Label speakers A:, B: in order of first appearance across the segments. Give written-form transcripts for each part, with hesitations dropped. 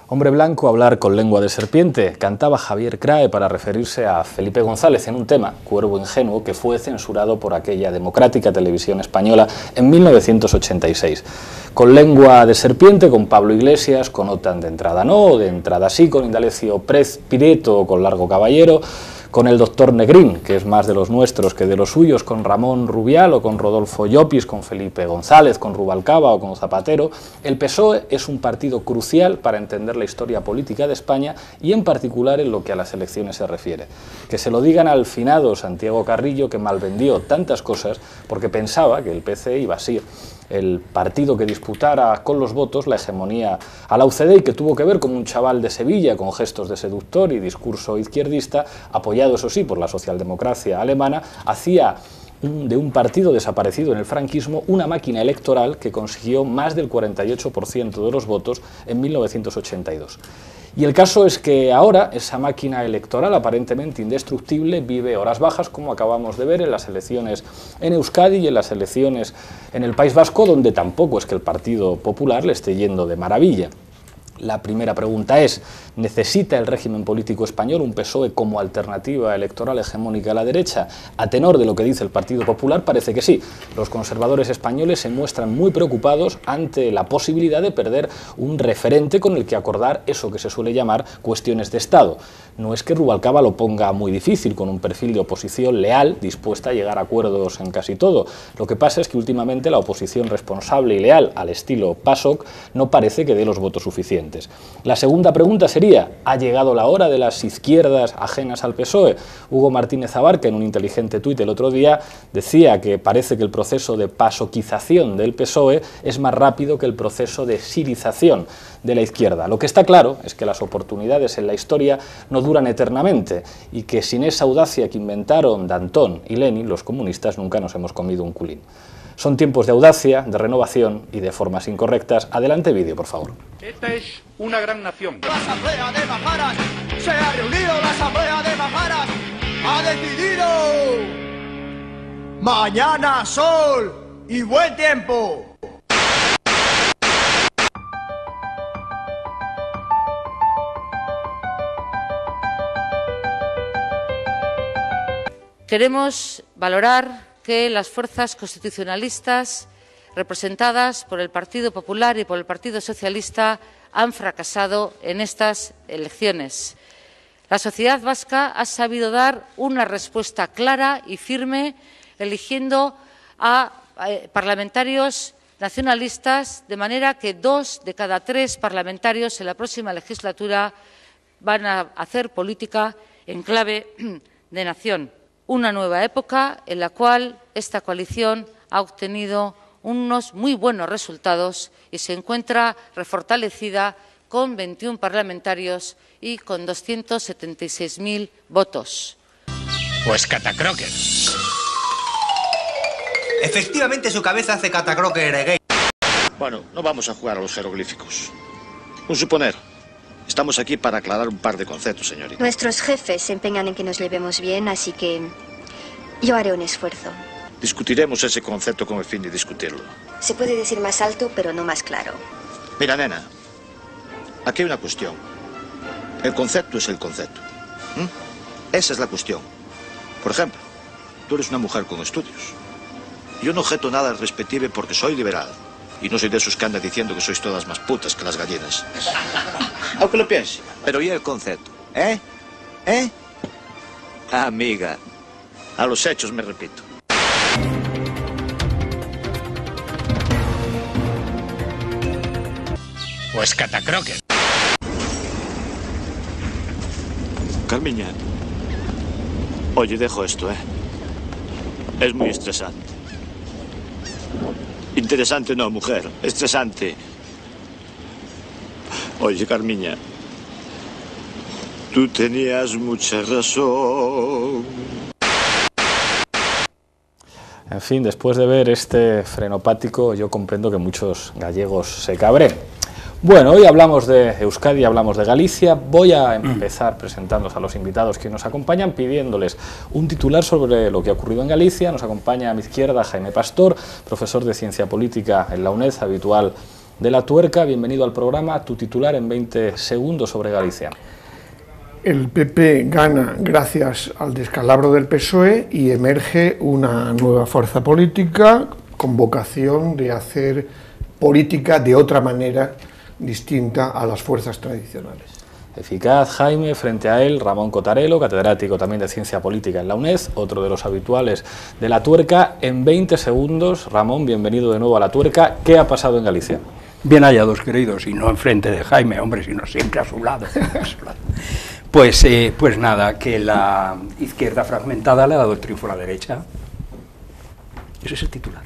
A: Hombre blanco, hablar con lengua de serpiente, cantaba Javier Crae para referirse a Felipe González en un tema, Cuervo ingenuo, que fue censurado por aquella democrática televisión española en 1986. Con lengua de serpiente, con Pablo Iglesias, con OTAN de entrada no, de entrada sí, con Indalecio Prez Pireto o con Largo Caballero, con el doctor Negrín, que es más de los nuestros que de los suyos, con Ramón Rubial o con Rodolfo Llopis, con Felipe González, con Rubalcaba o con Zapatero, el PSOE es un partido crucial para entender la historia política de España y en particular en lo que a las elecciones se refiere. Que se lo digan al finado Santiago Carrillo, que malvendió tantas cosas porque pensaba que el PC iba a ser el partido que disputara con los votos la hegemonía a la UCD y que tuvo que ver con un chaval de Sevilla con gestos de seductor y discurso izquierdista, apoyado eso sí por la socialdemocracia alemana, hacía de un partido desaparecido en el franquismo una máquina electoral que consiguió más del 48% de los votos en 1982. Y el caso es que ahora esa máquina electoral aparentemente indestructible vive horas bajas, como acabamos de ver en las elecciones en Euskadi y en las elecciones en el País Vasco, donde tampoco es que el Partido Popular le esté yendo de maravilla. La primera pregunta es, ¿necesita el régimen político español un PSOE como alternativa electoral hegemónica a la derecha? A tenor de lo que dice el Partido Popular, parece que sí. Los conservadores españoles se muestran muy preocupados ante la posibilidad de perder un referente con el que acordar eso que se suele llamar cuestiones de Estado. No es que Rubalcaba lo ponga muy difícil, con un perfil de oposición leal, dispuesta a llegar a acuerdos en casi todo. Lo que pasa es que últimamente la oposición responsable y leal, al estilo PASOK, no parece que dé los votos suficientes. La segunda pregunta sería, ¿ha llegado la hora de las izquierdas ajenas al PSOE? Hugo Martínez Abarca, en un inteligente tuit el otro día, decía que parece que el proceso de pasoquización del PSOE es más rápido que el proceso de sirización de la izquierda. Lo que está claro es que las oportunidades en la historia no duran eternamente y que sin esa audacia que inventaron Danton y Lenin, los comunistas nunca nos hemos comido un culín. Son tiempos de audacia, de renovación y de formas incorrectas. Adelante vídeo, por favor.
B: Esta es una gran nación.
C: La Asamblea de Majaras, se ha reunido la Asamblea de Majaras, ha decidido mañana sol y buen tiempo.
D: Queremos valorar que las fuerzas constitucionalistas representadas por el Partido Popular y por el Partido Socialista han fracasado en estas elecciones. La sociedad vasca ha sabido dar una respuesta clara y firme, eligiendo a parlamentarios nacionalistas, de manera que 2 de cada 3 parlamentarios en la próxima legislatura van a hacer política en clave de nación. Una nueva época en la cual esta coalición ha obtenido unos muy buenos resultados y se encuentra refortalecida con 21 parlamentarios y con 276.000 votos.
E: Pues catacroker.
C: Efectivamente su cabeza hace catacroker gay.
E: Bueno, no vamos a jugar a los jeroglíficos. Un suponer. Estamos aquí para aclarar un par de conceptos, señorita.
F: Nuestros jefes se empeñan en que nos llevemos bien, así que yo haré un esfuerzo.
E: Discutiremos ese concepto con el fin de discutirlo.
F: Se puede decir más alto, pero no más claro.
E: Mira, nena, aquí hay una cuestión. El concepto es el concepto. Esa es la cuestión. Por ejemplo, tú eres una mujer con estudios. Yo no objeto nada al respective porque soy liberal. Y no soy de esos que andan diciendo que sois todas más putas que las gallinas. Aunque lo piense. Pero ¿y el concepto? ¿Eh? Amiga. A los hechos me repito. Pues catacroker. Carmiña. Oye, dejo esto, Es muy estresante. Interesante no, mujer. Estresante. Oye, Carmiña. Tú tenías mucha razón.
A: En fin, después de ver este frenopático, yo comprendo que muchos gallegos se cabreen. Bueno, hoy hablamos de Euskadi, hablamos de Galicia. Voy a empezar presentándoos a los invitados que nos acompañan, pidiéndoles un titular sobre lo que ha ocurrido en Galicia. Nos acompaña a mi izquierda Jaime Pastor, profesor de Ciencia Política en la UNED, habitual de La Tuerca, bienvenido al programa. Tu titular en 20 segundos sobre Galicia.
G: El PP gana gracias al descalabro del PSOE y emerge una nueva fuerza política con vocación de hacer política de otra manera distinta a las fuerzas tradicionales.
A: Eficaz, Jaime. Frente a él, Ramón Cotarelo, catedrático también de Ciencia Política en la UNED, otro de los habituales de La Tuerca. En 20 segundos, Ramón, bienvenido de nuevo a La Tuerca. ¿Qué ha pasado en Galicia?
H: Bien hallados, queridos, y no enfrente de Jaime, hombre, sino siempre a su lado. Pues nada, que la izquierda fragmentada le ha dado el triunfo a la derecha. Ese es el titular.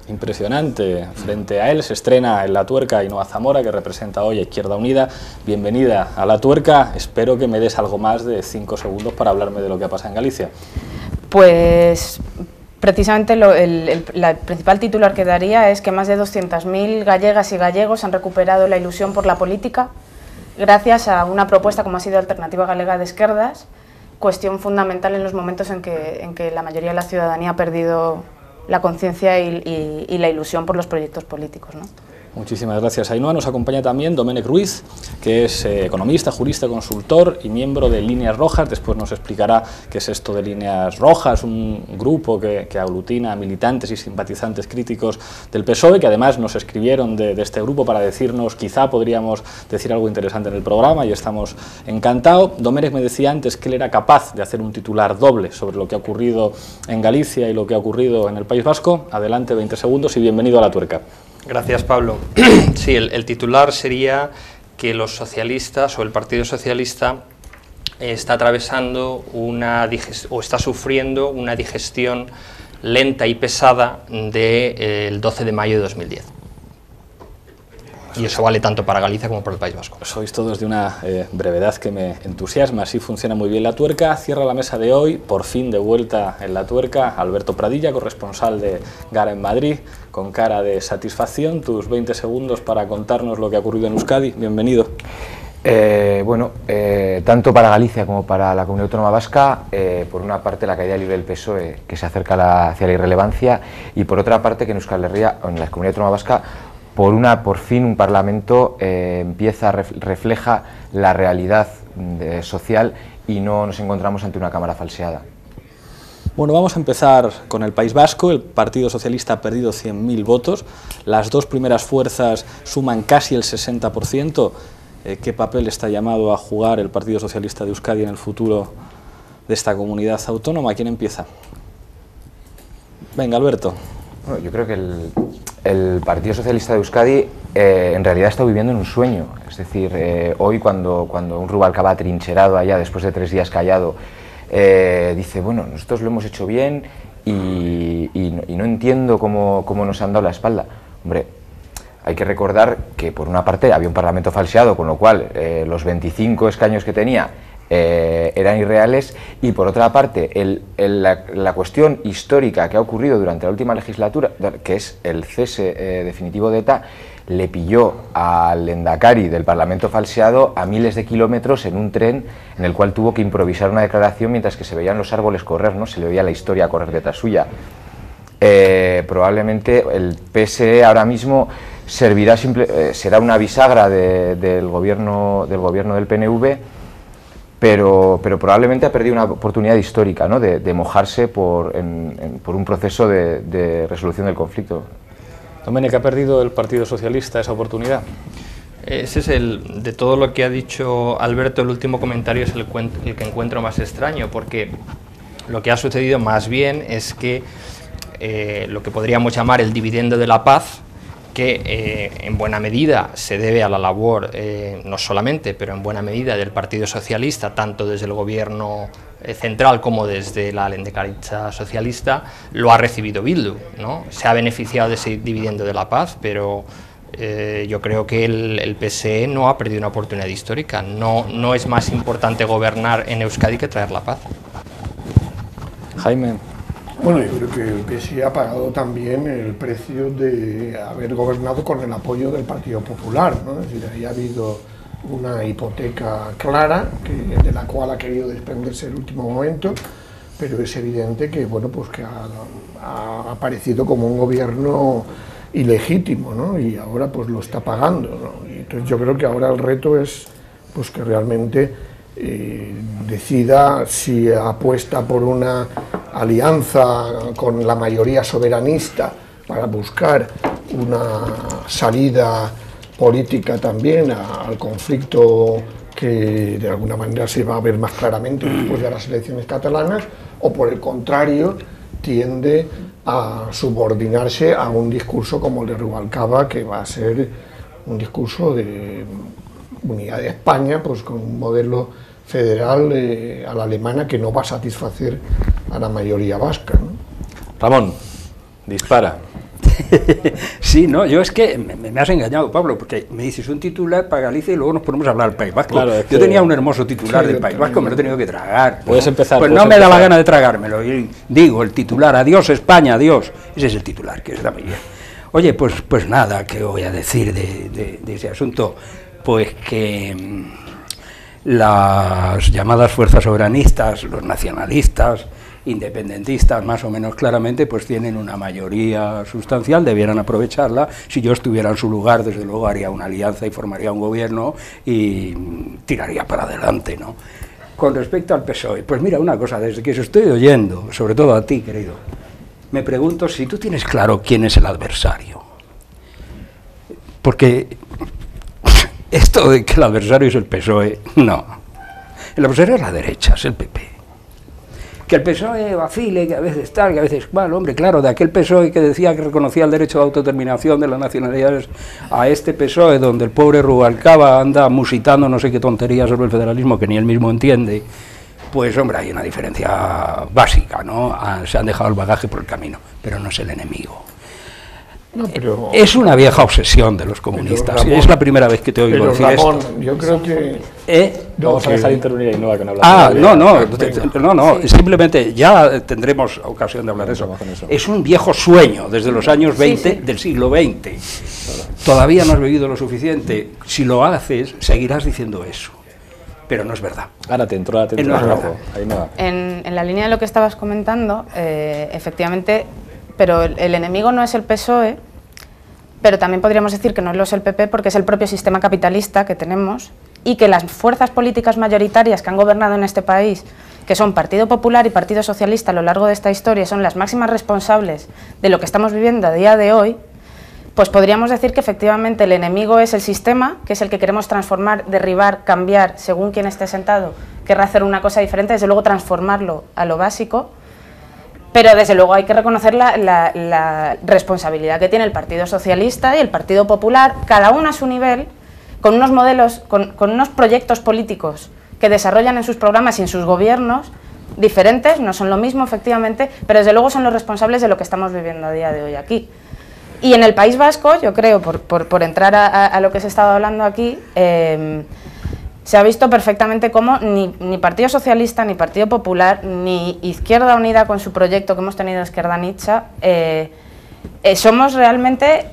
A: Impresionante. Frente a él se estrena en La Tuerca Ainhoa Zamora, que representa hoy a Izquierda Unida. Bienvenida a La Tuerca. Espero que me des algo más de 5 segundos para hablarme de lo que ha pasado en Galicia.
I: Pues precisamente el principal titular que daría es que más de 200.000 gallegas y gallegos han recuperado la ilusión por la política gracias a una propuesta como ha sido Alternativa Galega de Esquerdas, cuestión fundamental en los momentos en que la mayoría de la ciudadanía ha perdido la conciencia y la ilusión por los proyectos políticos, ¿no?
A: Muchísimas gracias, Ainhoa. Nos acompaña también Domènec Ruiz, que es economista, jurista, consultor y miembro de Líneas Rojas. Después nos explicará qué es esto de Líneas Rojas, un grupo que aglutina a militantes y simpatizantes críticos del PSOE, que además nos escribieron de este grupo para decirnos, quizá podríamos decir algo interesante en el programa, y estamos encantados. Domènec me decía antes que él era capaz de hacer un titular doble sobre lo que ha ocurrido en Galicia y lo que ha ocurrido en el País Vasco. Adelante, 20 segundos y bienvenido a La Tuerca.
J: Gracias, Pablo. Sí, el titular sería que los socialistas o el Partido Socialista está atravesando o está sufriendo una digestión lenta y pesada del 12 de mayo de 2010. Y eso vale tanto para Galicia como para el País Vasco.
A: Sois todos de una brevedad que me entusiasma. Así funciona muy bien La Tuerca. Cierra la mesa de hoy, por fin de vuelta en La Tuerca, Alberto Pradilla, corresponsal de Gara en Madrid, con cara de satisfacción. Tus 20 segundos para contarnos lo que ha ocurrido en Euskadi. Bienvenido.
K: Tanto para Galicia como para la Comunidad Autónoma Vasca, por una parte la caída libre del PSOE, que se acerca hacia la irrelevancia, y por otra parte que en Euskal Herria, en la Comunidad Autónoma Vasca, por fin un Parlamento refleja la realidad social y no nos encontramos ante una Cámara falseada.
A: Bueno, vamos a empezar con el País Vasco. El Partido Socialista ha perdido 100.000 votos. Las dos primeras fuerzas suman casi el 60%. ¿Qué papel está llamado a jugar el Partido Socialista de Euskadi en el futuro de esta comunidad autónoma? ¿Quién empieza? Venga, Alberto.
K: Bueno, yo creo que el Partido Socialista de Euskadi en realidad está viviendo en un sueño. Es decir, hoy cuando un Rubalcaba trincherado allá después de 3 días callado dice, bueno, nosotros lo hemos hecho bien y no entiendo cómo nos han dado la espalda. Hombre, hay que recordar que por una parte había un Parlamento falseado, con lo cual los 25 escaños que tenía eran irreales, y por otra parte la cuestión histórica que ha ocurrido durante la última legislatura, que es el cese definitivo de ETA, le pilló al Lehendakari del Parlamento falseado a miles de kilómetros en un tren en el cual tuvo que improvisar una declaración mientras que se veían los árboles correr, ¿no? Se le veía la historia correr detrás suya. Probablemente el PSE ahora mismo será una bisagra del gobierno del PNV, pero probablemente ha perdido una oportunidad histórica, ¿no? de mojarse por un proceso de resolución del conflicto.
A: Domènec, ¿ha perdido el Partido Socialista esa oportunidad?
J: Ese es de todo lo que ha dicho Alberto, el último comentario es el que encuentro más extraño, porque lo que ha sucedido más bien es que lo que podríamos llamar el dividendo de la paz, que en buena medida se debe a la labor, no solamente, pero en buena medida del Partido Socialista, tanto desde el gobierno central como desde la Lehendakaritza socialista, lo ha recibido Bildu, ¿no? Se ha beneficiado de ese dividendo de la paz, pero yo creo que el PSE no ha perdido una oportunidad histórica. No es más importante gobernar en Euskadi que traer la paz.
A: Jaime.
G: Bueno, yo creo que el PSE ha pagado también el precio de haber gobernado con el apoyo del Partido Popular, ¿no? Es decir, ahí ha habido una hipoteca clara de la cual ha querido desprenderse en el último momento, pero es evidente que, bueno, pues que ha aparecido como un gobierno ilegítimo, ¿no? Y ahora pues lo está pagando, ¿no? Y entonces yo creo que ahora el reto es pues que realmente decida si apuesta por una alianza con la mayoría soberanista para buscar una salida política también al conflicto que de alguna manera se va a ver más claramente después de las elecciones catalanas, o por el contrario tiende a subordinarse a un discurso como el de Rubalcaba, que va a ser un discurso de unidad de España, pues con un modelo federal a la alemana que no va a satisfacer a la mayoría vasca, ¿no?
A: Ramón, dispara.
H: Sí, no, yo es que me has engañado, Pablo, porque me dices un titular para Galicia y luego nos ponemos a hablar del País Vasco.
A: Claro,
H: yo tenía un hermoso titular del País Vasco, me lo he tenido que tragar.
A: Puedes empezar.
H: Pues no me da la gana de tragármelo. Y digo, el titular, adiós España, adiós. Ese es el titular, que está muy bien. Oye, pues nada, ¿qué voy a decir de ese asunto? Pues que las llamadas fuerzas soberanistas, los nacionalistas, independentistas, más o menos claramente, pues tienen una mayoría sustancial, debieran aprovecharla. Si yo estuviera en su lugar, desde luego haría una alianza y formaría un gobierno y tiraría para adelante, ¿no? Con respecto al PSOE, pues mira, una cosa, desde que os estoy oyendo, sobre todo a ti, querido, me pregunto si tú tienes claro quién es el adversario. Porque esto de que el adversario es el PSOE, no. El adversario es la derecha, es el PP. Que el PSOE vacile, que a veces tal, que a veces mal, hombre, claro, de aquel PSOE que decía que reconocía el derecho de autodeterminación de las nacionalidades, a este PSOE donde el pobre Rubalcaba anda musitando no sé qué tonterías sobre el federalismo que ni él mismo entiende, pues hombre, hay una diferencia básica, ¿no? Se han dejado el bagaje por el camino, pero no es el enemigo.
G: No, pero,
H: es una vieja obsesión de los comunistas, Ramón, es la primera vez que te oigo decir
G: Ramón,
H: esto.
G: Yo creo que...
A: Vamos a dejar intervenir a Ainhoa, que no habla.
H: No, simplemente ya tendremos ocasión de hablar de eso. Es un viejo sueño desde los años 20 del siglo XX. Todavía no has vivido lo suficiente. Si lo haces, seguirás diciendo eso. Pero no es verdad.
A: Ahora te entró
I: en la línea de lo que estabas comentando, efectivamente, pero el enemigo no es el PSOE, pero también podríamos decir que no lo es el PP porque es el propio sistema capitalista que tenemos y que las fuerzas políticas mayoritarias que han gobernado en este país, que son Partido Popular y Partido Socialista a lo largo de esta historia, son las máximas responsables de lo que estamos viviendo a día de hoy, pues podríamos decir que efectivamente el enemigo es el sistema, que es el que queremos transformar, derribar, cambiar, según quien esté sentado, querrá hacer una cosa diferente, desde luego transformarlo a lo básico. Pero desde luego hay que reconocer la responsabilidad que tiene el Partido Socialista y el Partido Popular, cada uno a su nivel, con unos modelos, con unos proyectos políticos que desarrollan en sus programas y en sus gobiernos, diferentes, no son lo mismo efectivamente, pero desde luego son los responsables de lo que estamos viviendo a día de hoy aquí. Y en el País Vasco, yo creo, por entrar a lo que se estaba hablando aquí, se ha visto perfectamente cómo ni Partido Socialista, ni Partido Popular, ni Izquierda Unida con su proyecto que hemos tenido Izquierda Anitza, somos realmente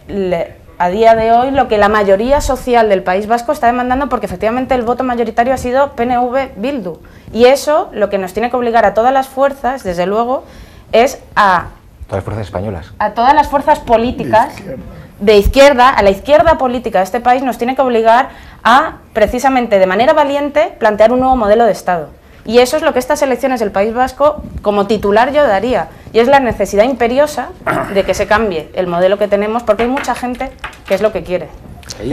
I: a día de hoy lo que la mayoría social del País Vasco está demandando, porque efectivamente el voto mayoritario ha sido PNV-Bildu. Y eso lo que nos tiene que obligar a todas las fuerzas, desde luego, es a...
K: Todas las fuerzas españolas.
I: A todas las fuerzas políticas de izquierda, a la izquierda política de este país nos tiene que obligar a, precisamente de manera valiente, plantear un nuevo modelo de Estado. Y eso es lo que estas elecciones del País Vasco, como titular, yo daría. Y es la necesidad imperiosa de que se cambie el modelo que tenemos, porque hay mucha gente que es lo que quiere.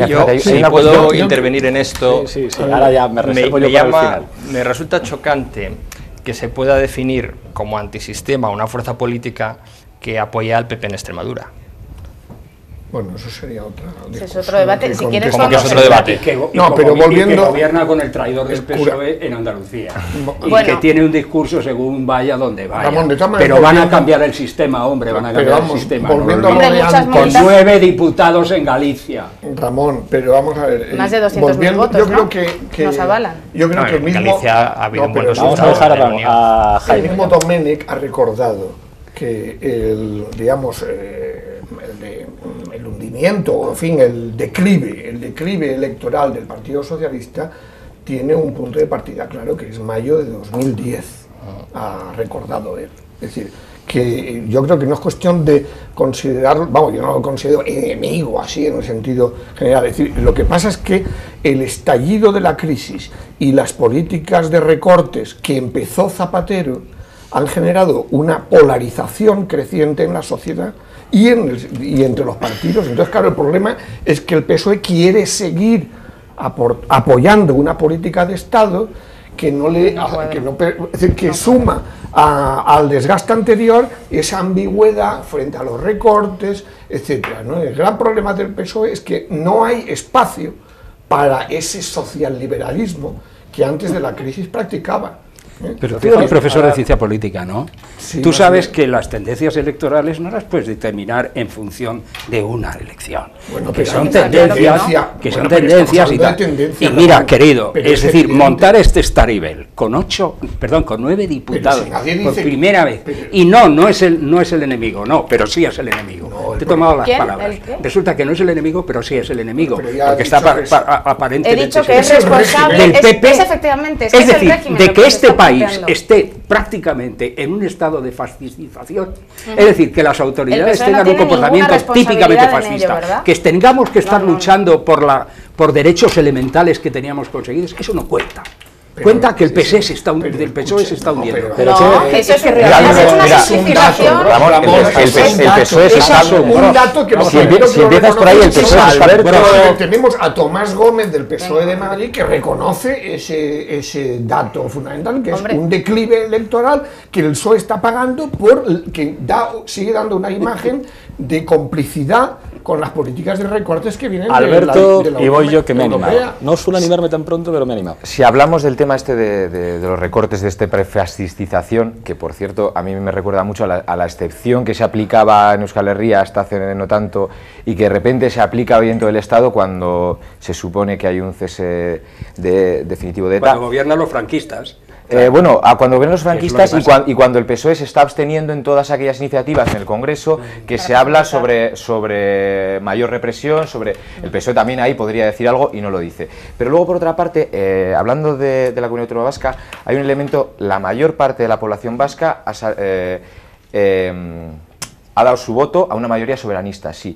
J: Yo, si puedo intervenir en esto,
A: ahora ya me reservo yo para el final.
J: Me resulta chocante que se pueda definir como antisistema una fuerza política que apoya al PP en Extremadura.
G: Bueno, eso sería otra
I: discusión. Es otro debate, si quieres
J: como que es otro debate.
G: Pero volviendo...
H: que gobierna con el traidor del PSOE en Andalucía. Y que tiene un discurso según vaya donde vaya. Ramón, pero van a cambiar el sistema, hombre, van a cambiar el sistema. Con 9 diputados en Galicia.
G: Ramón, pero vamos a ver...
I: Más de 200.000 votos,
G: yo creo que
I: nos avalan.
G: Yo creo que el mismo...
J: Galicia ha habido buenos
A: vamos a dejar a Jaime.
G: El mismo Domènech ha recordado que el hundimiento, o en fin, el declive electoral del Partido Socialista tiene un punto de partida claro, que es mayo de 2010, ha recordado él. Es decir, que yo creo que no es cuestión de considerarlo, vamos, yo no lo considero enemigo así en el sentido general, es decir, lo que pasa es que el estallido de la crisis y las políticas de recortes que empezó Zapatero han generado una polarización creciente en la sociedad y entre los partidos. Entonces, claro, el problema es que el PSOE quiere seguir apoyando una política de Estado que es decir, que suma al desgaste anterior esa ambigüedad frente a los recortes, etcétera, ¿no? El gran problema del PSOE es que no hay espacio para ese socialliberalismo que antes de la crisis practicaba.
H: Pero tú eres profesor de ciencia política, ¿no?
G: Sí,
H: tú sabes que las tendencias electorales no las puedes determinar en función de una elección,
G: bueno,
H: que son
G: tendencias,
H: tendencias y tal. Y mira, querido, es decir, montar este Staribel con 9 diputados por primera vez, y no es el enemigo, no, pero sí es el enemigo. No, te he tomado las palabras. Resulta que no es el enemigo, pero sí es el enemigo, porque está aparentemente...
I: He dicho que es responsable
H: del PP,
I: es efectivamente,
H: es decir, de que este país esté prácticamente en un estado de fascistización, es decir, que las autoridades tengan un comportamiento típicamente fascista, que tengamos que estar luchando por derechos elementales que teníamos conseguidos, eso no cuenta. Cuenta que el PSOE se está hundiendo.
I: Eso es una simplificación.
K: El PSOE es
G: un dato que
K: si empiezas por ahí, el PSOE
G: tenemos a Tomás Gómez del PSOE de Madrid que reconoce ese dato fundamental, que es un declive electoral que el PSOE está pagando que sigue dando una imagen de complicidad con las políticas de recortes que vienen
A: Alberto,
G: de la
A: y voy yo que me he animado. No suelo animarme tan pronto, pero me he animado.
K: Si hablamos del tema este de los recortes, de esta prefascistización, que por cierto a mí me recuerda mucho a la excepción que se aplicaba en Euskal Herria hasta hace no tanto y que de repente se aplica hoy en todo el Estado cuando se supone que hay un cese definitivo de ETA.
H: Cuando gobiernan los franquistas.
K: Bueno, cuando ven los franquistas y cuando el PSOE se está absteniendo en todas aquellas iniciativas en el Congreso que se habla sobre mayor represión, el PSOE también ahí podría decir algo y no lo dice. Pero luego, por otra parte, hablando de la Comunidad Autónoma Vasca, hay un elemento: la mayor parte de la población vasca ha dado su voto a una mayoría soberanista, sí.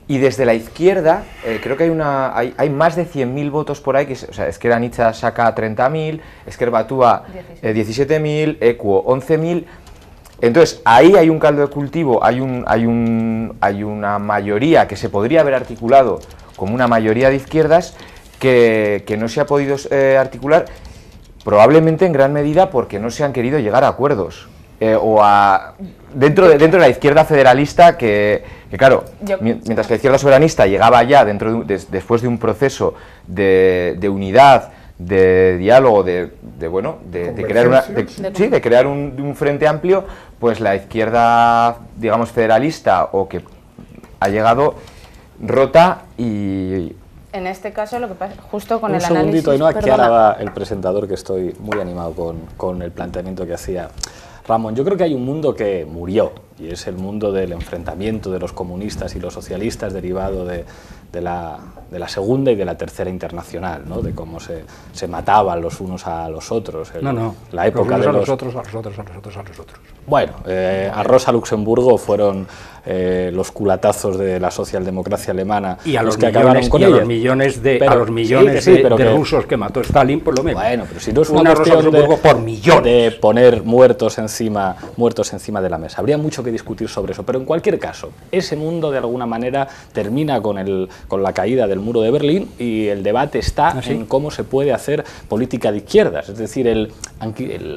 K: Y desde la izquierda, creo que hay más de 100.000 votos por ahí, Ezker Anitza saca 30.000, Ezker Batua 17.000, Equo 11.000. Entonces, ahí hay un caldo de cultivo, hay una mayoría que se podría haber articulado como una mayoría de izquierdas que no se ha podido articular, probablemente en gran medida porque no se han querido llegar a acuerdos. Dentro de la izquierda federalista que claro, mientras que la izquierda soberanista llegaba ya después de un proceso de unidad, de diálogo, de crear un frente amplio, pues la izquierda, digamos, federalista o que ha llegado rota y...
I: En este caso, lo que pasa, justo con
A: el
I: análisis...
A: Un segundito, Ainhoa, que ahora va el presentador, que estoy muy animado con el planteamiento que hacía Ramón. Yo creo que hay un mundo que murió, y es el mundo del enfrentamiento de los comunistas y los socialistas derivado de la Segunda y de la Tercera Internacional, ¿no? De cómo se mataban los unos a los otros. La época de los
H: otros.
A: Bueno, a Rosa Luxemburgo fueron los culatazos de la socialdemocracia alemana
H: y a los
A: que
H: millones,
A: acabaron con
H: a los millones de rusos que mató Stalin, por lo menos.
A: Bueno, pero si no es una cuestión de poner muertos encima de la mesa. Habría mucho que discutir sobre eso, pero en cualquier caso, ese mundo de alguna manera termina con la caída del muro de Berlín y el debate está en cómo se puede hacer política de izquierdas. Es decir, el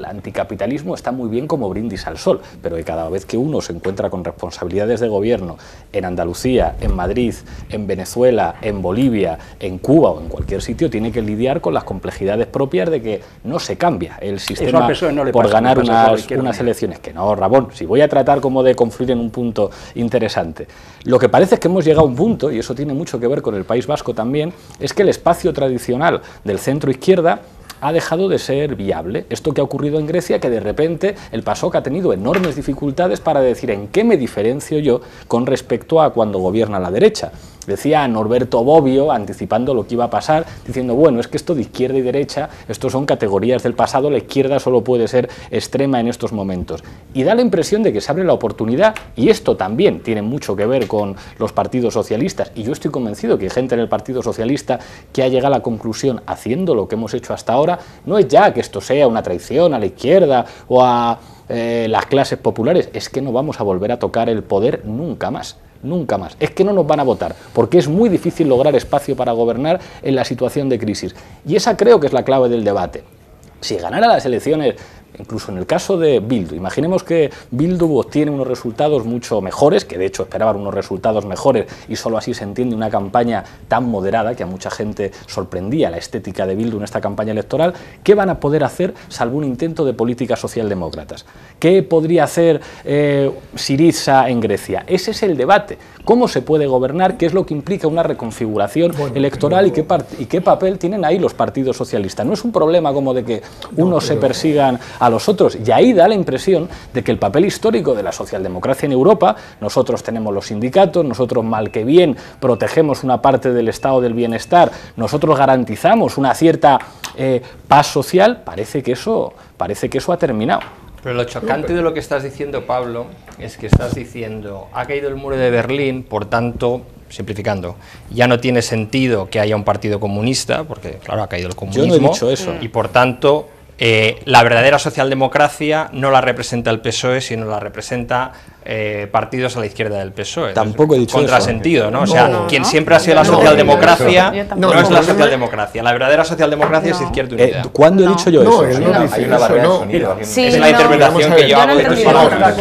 A: anticapitalismo está muy bien como brindis al sol, pero que cada vez que uno se encuentra con responsabilidades de gobierno en Andalucía, en Madrid, en Venezuela, en Bolivia, en Cuba o en cualquier sitio, tiene que lidiar con las complejidades propias de que no se cambia el sistema por ganar unas elecciones. Que no, Ramón, si voy a tratar como de confluir en un punto interesante. Lo que parece es que hemos llegado a un punto, y eso tiene mucho que ver con el País Vasco también, es que el espacio tradicional del centro-izquierda ha dejado de ser viable. Esto que ha ocurrido en Grecia, que de repente el PASOK ha tenido enormes dificultades para decir en qué me diferencio yo con respecto a cuando gobierna la derecha. Decía Norberto Bobbio, anticipando lo que iba a pasar, diciendo, bueno, es que esto de izquierda y derecha, estos son categorías del pasado, la izquierda solo puede ser extrema en estos momentos. Y da la impresión de que se abre la oportunidad, y esto también tiene mucho que ver con los partidos socialistas, y yo estoy convencido que hay gente en el Partido Socialista que ha llegado a la conclusión, haciendo lo que hemos hecho hasta ahora, no es ya que esto sea una traición a la izquierda o a las clases populares, es que no vamos a volver a tocar el poder nunca más. Nunca más. Es que no nos van a votar, porque es muy difícil lograr espacio para gobernar en la situación de crisis. Y esa creo que es la clave del debate. Si ganara las elecciones, incluso en el caso de Bildu, imaginemos que Bildu obtiene unos resultados mucho mejores, que de hecho esperaban unos resultados mejores y solo así se entiende una campaña tan moderada que a mucha gente sorprendía la estética de Bildu en esta campaña electoral. ¿Qué van a poder hacer salvo un intento de políticas socialdemócratas? ¿Qué podría hacer Syriza en Grecia? Ese es el debate. ¿Cómo se puede gobernar? ¿Qué es lo que implica una reconfiguración electoral? ¿Y qué papel tienen ahí los partidos socialistas? No es un problema como de que unos se persigan a los otros, y ahí da la impresión de que el papel histórico de la socialdemocracia en Europa, nosotros tenemos los sindicatos, nosotros mal que bien protegemos una parte del estado del bienestar, nosotros garantizamos una cierta paz social, parece que eso ha terminado.
J: Pero lo chocante de lo que estás diciendo, Pablo, es que estás diciendo, ha caído el muro de Berlín, por tanto, simplificando, ya no tiene sentido que haya un partido comunista, porque claro, ha caído el comunismo.
A: Yo no he dicho eso.
J: Y por tanto, la verdadera socialdemocracia no la representa el PSOE, sino la representa partidos a la izquierda del PSOE.
A: Tampoco he dicho
J: contrasentido,
A: eso.
J: ¿no? O sea, quien siempre ha sido la socialdemocracia no es la socialdemocracia. La verdadera socialdemocracia es Izquierda Unida.
A: ¿Cuándo he dicho yo eso?
K: Hay una barrera de sonido.
J: Es la interpretación que yo hago de tus palabras.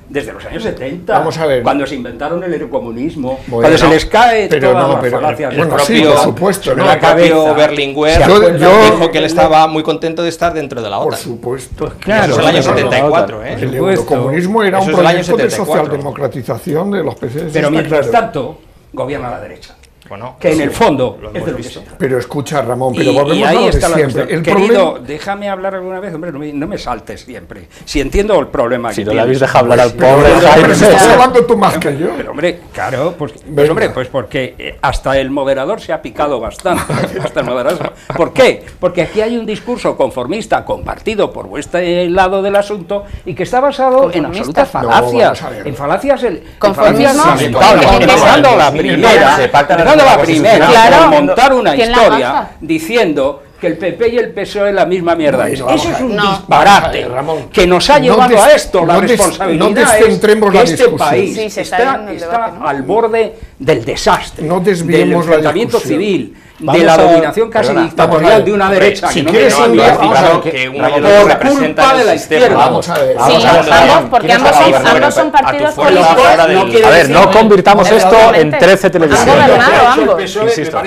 H: Desde los años 70,
G: vamos a ver,
H: cuando se inventaron el ecocomunismo, cuando se les cae todas las falacias.
J: El propio,
G: por supuesto,
J: el propio Berlinguer dijo que él estaba muy contento de estar dentro de la OTAN.
G: Por supuesto.
J: Claro, eso es el año 74, ¿eh?
G: El eurocomunismo era un proyecto de socialdemocratización de los países.
H: Pero mientras tanto, gobierna la derecha.
J: Bueno,
H: que en el fondo es de lo que sea.
G: Pero escucha, Ramón, pero volvemos
H: ahí
G: a lo
H: está
G: de siempre.
H: El querido, déjame hablar alguna vez, hombre, no me saltes siempre. Si entiendo el problema
A: si
H: que
A: no
H: tienes.
A: le habéis dejado hablar al pobre
G: Jaime. Estás hablando tú más que yo.
H: Pero hombre, claro, pues porque hasta el moderador se ha picado bastante. Hasta el moderador. ¿Por qué? Porque aquí hay un discurso conformista compartido por vuestro lado del asunto y que está basado en absolutas falacias. En falacias empezando la primera. Claro, montar una historia diciendo que el PP y el PSOE es la misma mierda. Eso es un disparate, Ramón, que nos ha llevado a esto. La responsabilidad es que este país está al borde del desastre, del enfrentamiento civil, de la dominación casi dictatorial de una derecha que no tiene
J: que por culpa de la izquierda.
I: Vamos a ver, porque ambos son partidos políticos.
A: A ver, no convirtamos esto en 13 televisiones.
H: Insisto.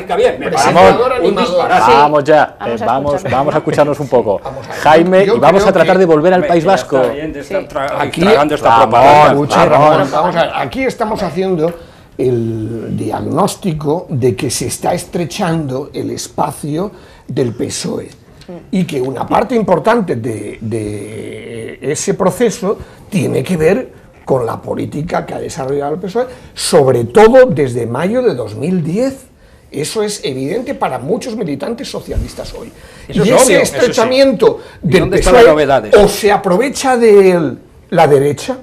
A: Vamos ya, vamos a escucharnos un poco. Jaime, y vamos a tratar de volver al País Vasco.
G: Aquí estamos haciendo el diagnóstico de que se está estrechando el espacio del PSOE y que una parte importante de ese proceso tiene que ver con la política que ha desarrollado el PSOE, sobre todo desde mayo de 2010. Eso es evidente para muchos militantes socialistas hoy.
H: Eso
G: y
H: es
G: ese
H: obvio,
G: estrechamiento del
H: ¿dónde están las
G: PSOE
H: novedades?
G: o se aprovecha de la derecha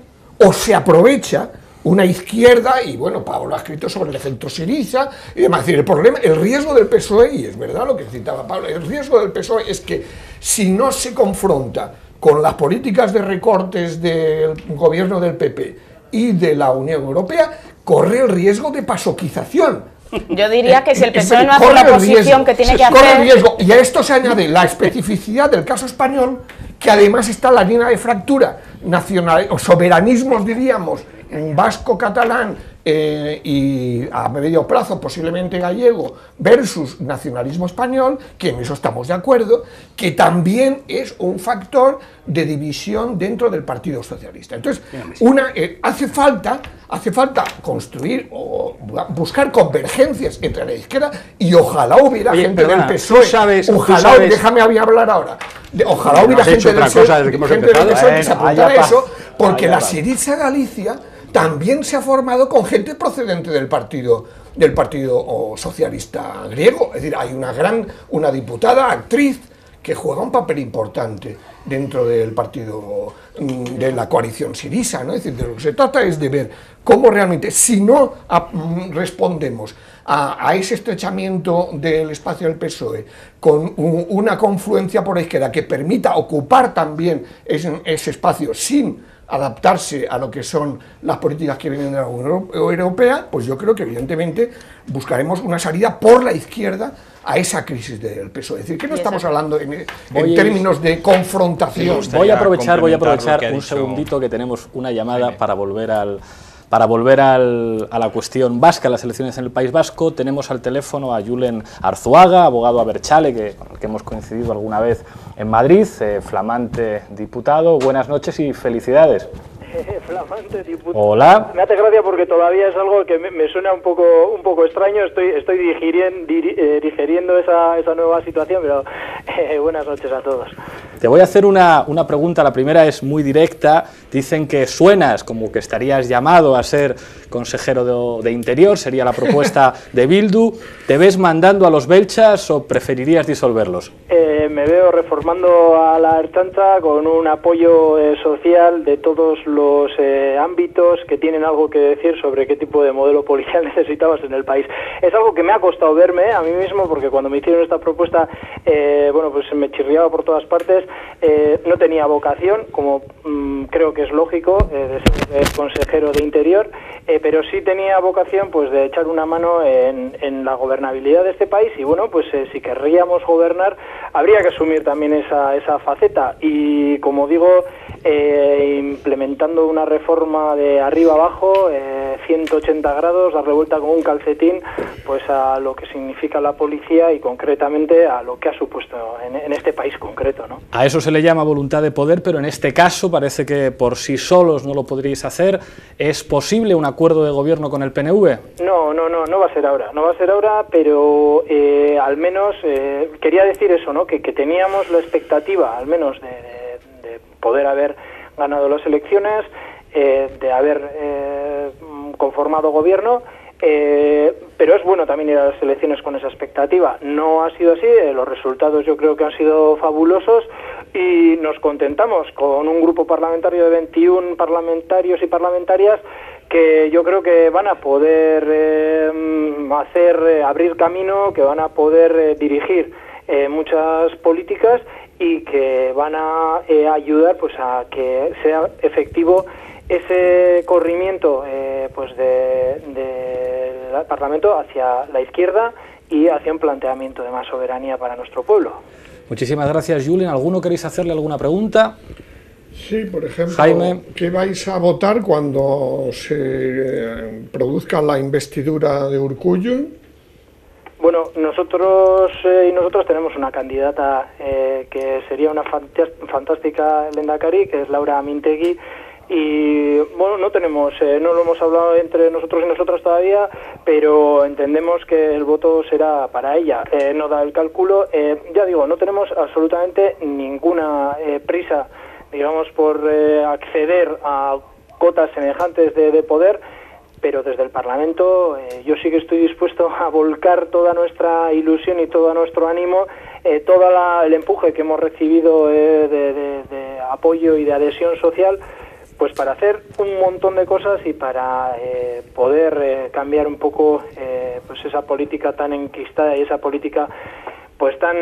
G: o se aprovecha una izquierda, y bueno, Pablo ha escrito sobre el efecto Syriza y demás. Es decir, el problema, el riesgo del PSOE, y es verdad lo que citaba Pablo, el riesgo del PSOE es que si no se confronta con las políticas de recortes del gobierno del PP y de la Unión Europea, corre el riesgo de pasoquización.
I: Yo diría que si el PSOE no hace la oposición que tiene que hacer...
G: Corre el riesgo, y a esto se añade la especificidad del caso español, que además está la línea de fractura nacional, o soberanismos diríamos, vasco-catalán y a medio plazo posiblemente gallego versus nacionalismo español, que en eso estamos de acuerdo, que también es un factor de división dentro del Partido Socialista. Entonces, hace falta construir o buscar convergencias entre la izquierda, y ojalá hubiera gente del PSOE, déjame hablar ahora, ojalá hubiera gente del PSOE que se apuntara a eso, porque la Syriza Galicia también se ha formado con gente procedente del Partido Socialista griego. Es decir, hay una diputada, actriz, que juega un papel importante dentro del partido, de la coalición Syriza, ¿no? Es decir, de lo que se trata es de ver cómo realmente, si no respondemos a ese estrechamiento del espacio del PSOE con una confluencia por la izquierda que permita ocupar también ese espacio sin adaptarse a lo que son las políticas que vienen de la Unión Europea, pues yo creo que evidentemente buscaremos una salida por la izquierda a esa crisis del PSOE. Es decir, que no estamos hablando en términos de confrontación.
A: Voy a aprovechar un segundito que tenemos una llamada para volver a la cuestión vasca, las elecciones en el País Vasco. Tenemos al teléfono a Julen Arzuaga, abogado abertzale, con el que hemos coincidido alguna vez en Madrid, flamante diputado. Buenas noches y felicidades.
L: Flamante diputado.
A: Hola.
L: Me hace gracia porque todavía es algo que me suena un poco extraño. Estoy digiriendo esa nueva situación, pero buenas noches a todos.
A: Te voy a hacer una pregunta. La primera es muy directa. Dicen que suenas como que estarías llamado a ser consejero de Interior, sería la propuesta de Bildu. ¿Te ves mandando a los belchas o preferirías disolverlos?
L: Me veo reformando a la Ertzaintza con un apoyo social de todos los ámbitos que tienen algo que decir sobre qué tipo de modelo policial necesitabas en el país. Es algo que me ha costado verme a mí mismo, porque cuando me hicieron esta propuesta, pues me chirriaba por todas partes. No tenía vocación, como creo que es lógico, de ser consejero de Interior, pero sí tenía vocación pues de echar una mano en la gobernabilidad de este país, y bueno, pues si querríamos gobernar habría que asumir también esa faceta, y como digo, implementando una reforma de arriba abajo, 180 grados, darle vuelta con un calcetín pues a lo que significa la policía y concretamente a lo que ha supuesto en este país concreto, ¿no?
A: A eso se le llama voluntad de poder, pero en este caso parece que por sí solos no lo podríais hacer. ¿Es posible un acuerdo de gobierno con el PNV?
L: No va a ser ahora, pero al menos quería decir eso, ¿no? Que teníamos la expectativa, al menos de poder haber ganado las elecciones, de haber conformado gobierno, pero es bueno también ir a las elecciones con esa expectativa. No ha sido así, los resultados yo creo que han sido fabulosos y nos contentamos con un grupo parlamentario de 21 parlamentarios y parlamentarias que yo creo que van a poder abrir camino, que van a poder dirigir muchas políticas y que van a ayudar pues a que sea efectivo ese corrimiento pues del Parlamento hacia la izquierda y hacia un planteamiento de más soberanía para nuestro pueblo.
A: Muchísimas gracias, Julen. ¿Alguno queréis hacerle alguna pregunta?
G: Sí, por ejemplo,
A: Jaime.
G: ¿Qué vais a votar cuando se produzca la investidura de Urkullu?
L: Bueno, nosotros y nosotros tenemos una candidata que sería una fantástica lehendakari, que es Laura Mintegi, y bueno, no lo hemos hablado entre nosotros y nosotras todavía, pero entendemos que el voto será para ella. No da el cálculo, ya digo, no tenemos absolutamente ninguna prisa, digamos, por acceder a cotas semejantes de poder, pero desde el Parlamento yo sí que estoy dispuesto a volcar toda nuestra ilusión y todo nuestro ánimo, todo el empuje que hemos recibido de apoyo y de adhesión social, pues para hacer un montón de cosas y para poder cambiar un poco pues esa política tan enquistada y esa política pues tan,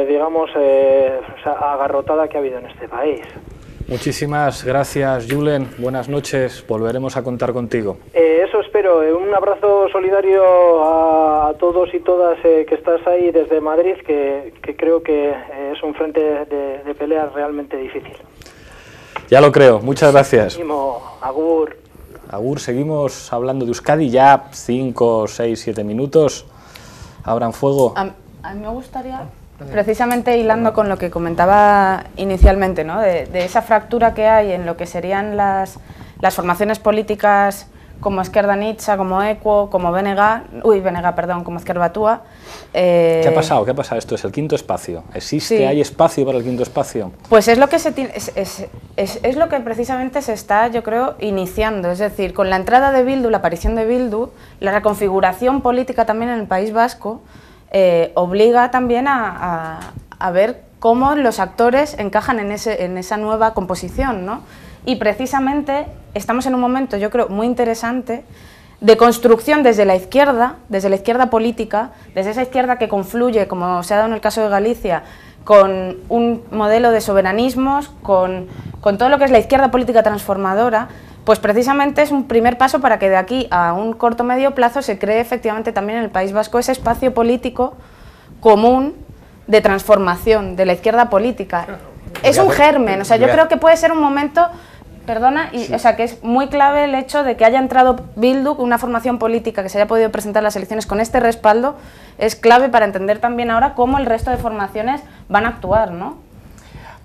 L: digamos, agarrotada que ha habido en este país.
A: Muchísimas gracias, Julen. Buenas noches. Volveremos a contar contigo.
L: Eso espero. Un abrazo solidario a todos y todas que estás ahí desde Madrid, que creo que es un frente de pelea realmente difícil.
A: Ya lo creo. Muchas gracias.
L: Agur.
A: Agur, seguimos hablando de Euskadi ya 5, 6, 7 minutos. Abran fuego.
I: A mí me gustaría, precisamente hilando con lo que comentaba inicialmente, ¿no? de esa fractura que hay en lo que serían las formaciones políticas como Esquerda Anitza, como ECUO, como como Ezker Batua.
A: ¿Qué ha pasado? ¿Qué ha pasado? Esto es el quinto espacio. ¿Existe,
I: sí.
A: hay espacio para el quinto espacio?
I: Pues es lo que es lo que precisamente se está, yo creo, iniciando. Es decir, con la entrada de Bildu, la aparición de Bildu, la reconfiguración política también en el País Vasco obliga también a ver cómo los actores encajan en esa nueva composición, ¿no? Y precisamente estamos en un momento, yo creo, muy interesante de construcción desde la izquierda política, desde esa izquierda que confluye, como se ha dado en el caso de Galicia, con un modelo de soberanismos, con todo lo que es la izquierda política transformadora, pues precisamente es un primer paso para que de aquí a un corto medio plazo se cree efectivamente también en el País Vasco ese espacio político común de transformación de la izquierda política. Es un germen, o sea, yo creo que puede ser un momento, sí. O sea, que es muy clave el hecho de que haya entrado Bildu, una formación política que se haya podido presentar en las elecciones con este respaldo, es clave para entender también ahora cómo el resto de formaciones van a actuar, ¿no?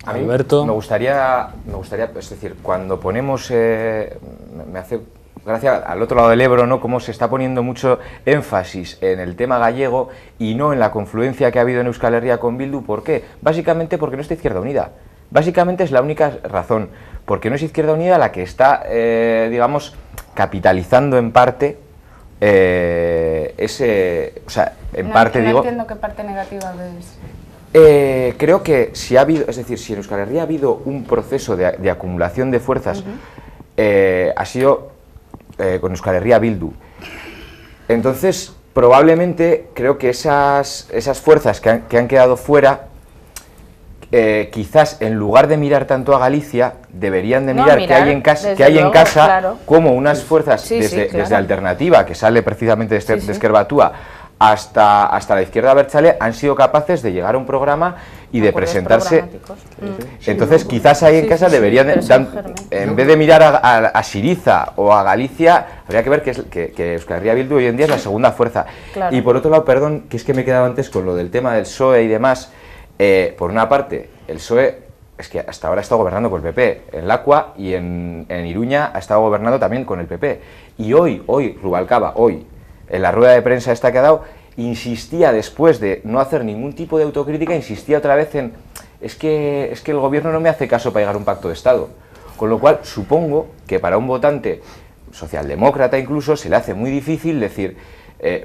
K: A mí
A: Alberto.
K: Me gustaría, es decir, cuando ponemos, me hace gracia al otro lado del Ebro, ¿no?, cómo se está poniendo mucho énfasis en el tema gallego y no en la confluencia que ha habido en Euskal Herria con Bildu. ¿Por qué? Básicamente porque no está Izquierda Unida. Básicamente es la única razón, porque no es Izquierda Unida la que está, digamos, capitalizando en parte o sea, en parte
I: no
K: digo...
I: No entiendo qué parte negativa ves.
K: Creo que si ha habido, es decir, si en Euskal Herria ha habido un proceso de acumulación de fuerzas, ha sido con Euskal Herria Bildu. Entonces, probablemente creo que esas fuerzas que han quedado fuera, quizás en lugar de mirar tanto a Galicia, deberían de mirar qué hay en casa, claro, como unas fuerzas desde Alternativa, que sale precisamente de Ezker Batua, hasta la izquierda abertzale, han sido capaces de llegar a un programa y de presentarse. Entonces, quizás ahí en casa deberían, en vez de mirar a Syriza o a Galicia, habría que ver que Euskal Herria Bildu hoy en día es la segunda fuerza. Claro. Y por otro lado, perdón, que es que me he quedado antes con lo del tema del PSOE y demás. Por una parte, el PSOE es que hasta ahora ha estado gobernando con el PP, en Lakua y en Iruña ha estado gobernando también con el PP. Y hoy Rubalcaba, en la rueda de prensa esta que ha dado, insistía, después de no hacer ningún tipo de autocrítica, insistía otra vez en es que el gobierno no me hace caso para llegar a un pacto de Estado. Con lo cual, supongo que para un votante socialdemócrata incluso se le hace muy difícil decir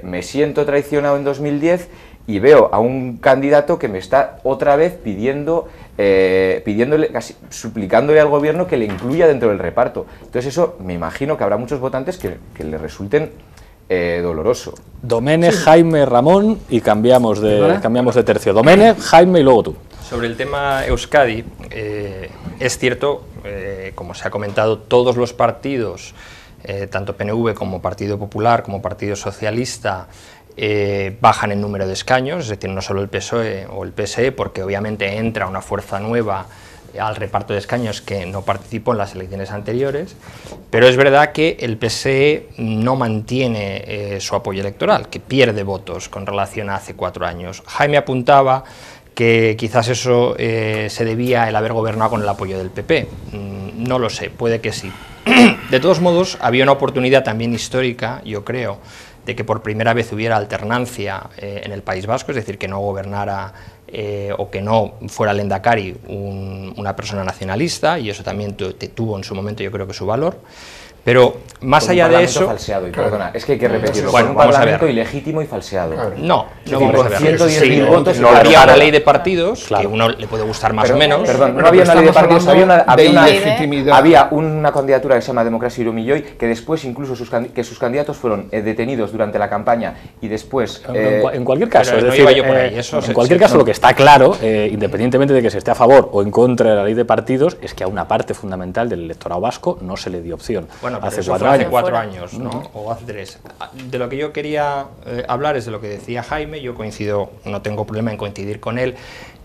K: me siento traicionado en 2010 y veo a un candidato que me está otra vez pidiéndole, casi suplicándole al gobierno que le incluya dentro del reparto. Entonces eso me imagino que habrá muchos votantes que le resulten doloroso.
A: Domene, Jaime, Ramón y cambiamos de tercio. Domene, Jaime y luego tú.
J: Sobre el tema Euskadi, es cierto, como se ha comentado, todos los partidos, tanto PNV como Partido Popular como Partido Socialista, bajan el número de escaños, es decir, no solo el PSOE o el PSE, porque obviamente entra una fuerza nueva al reparto de escaños que no participó en las elecciones anteriores, pero es verdad que el PSE no mantiene su apoyo electoral, que pierde votos con relación a hace 4 años. Jaime apuntaba que quizás eso se debía al haber gobernado con el apoyo del PP. No lo sé, puede que sí. De todos modos, había una oportunidad también histórica, yo creo, de que por primera vez hubiera alternancia en el País Vasco, es decir, que no gobernara o que no fuera Lehendakari una persona nacionalista, y eso también tuvo en su momento, yo creo, que su valor. Pero más allá de eso...
K: falseado, y perdona, es que hay que repetirlo,
J: bueno,
K: un parlamento ilegítimo y falseado.
J: No
K: vamos a ver. 110.000 votos.
J: No había una ley de partidos, que a uno le puede gustar más o menos.
K: Perdón, no había una ley de partidos, había una candidatura que se llama Democracia Irumilloy, que después incluso sus candidatos fueron detenidos durante la campaña y después...
A: en cualquier caso,
J: es decir,
A: en cualquier caso lo que está claro, independientemente de que se esté a favor o en contra de la ley de partidos, es que a una parte fundamental del electorado vasco no se le dio opción.
J: Bueno,
A: hace
J: 4 años, ¿no? O hace 3. De lo que yo quería hablar es de lo que decía Jaime. Yo coincido, no tengo problema en coincidir con él,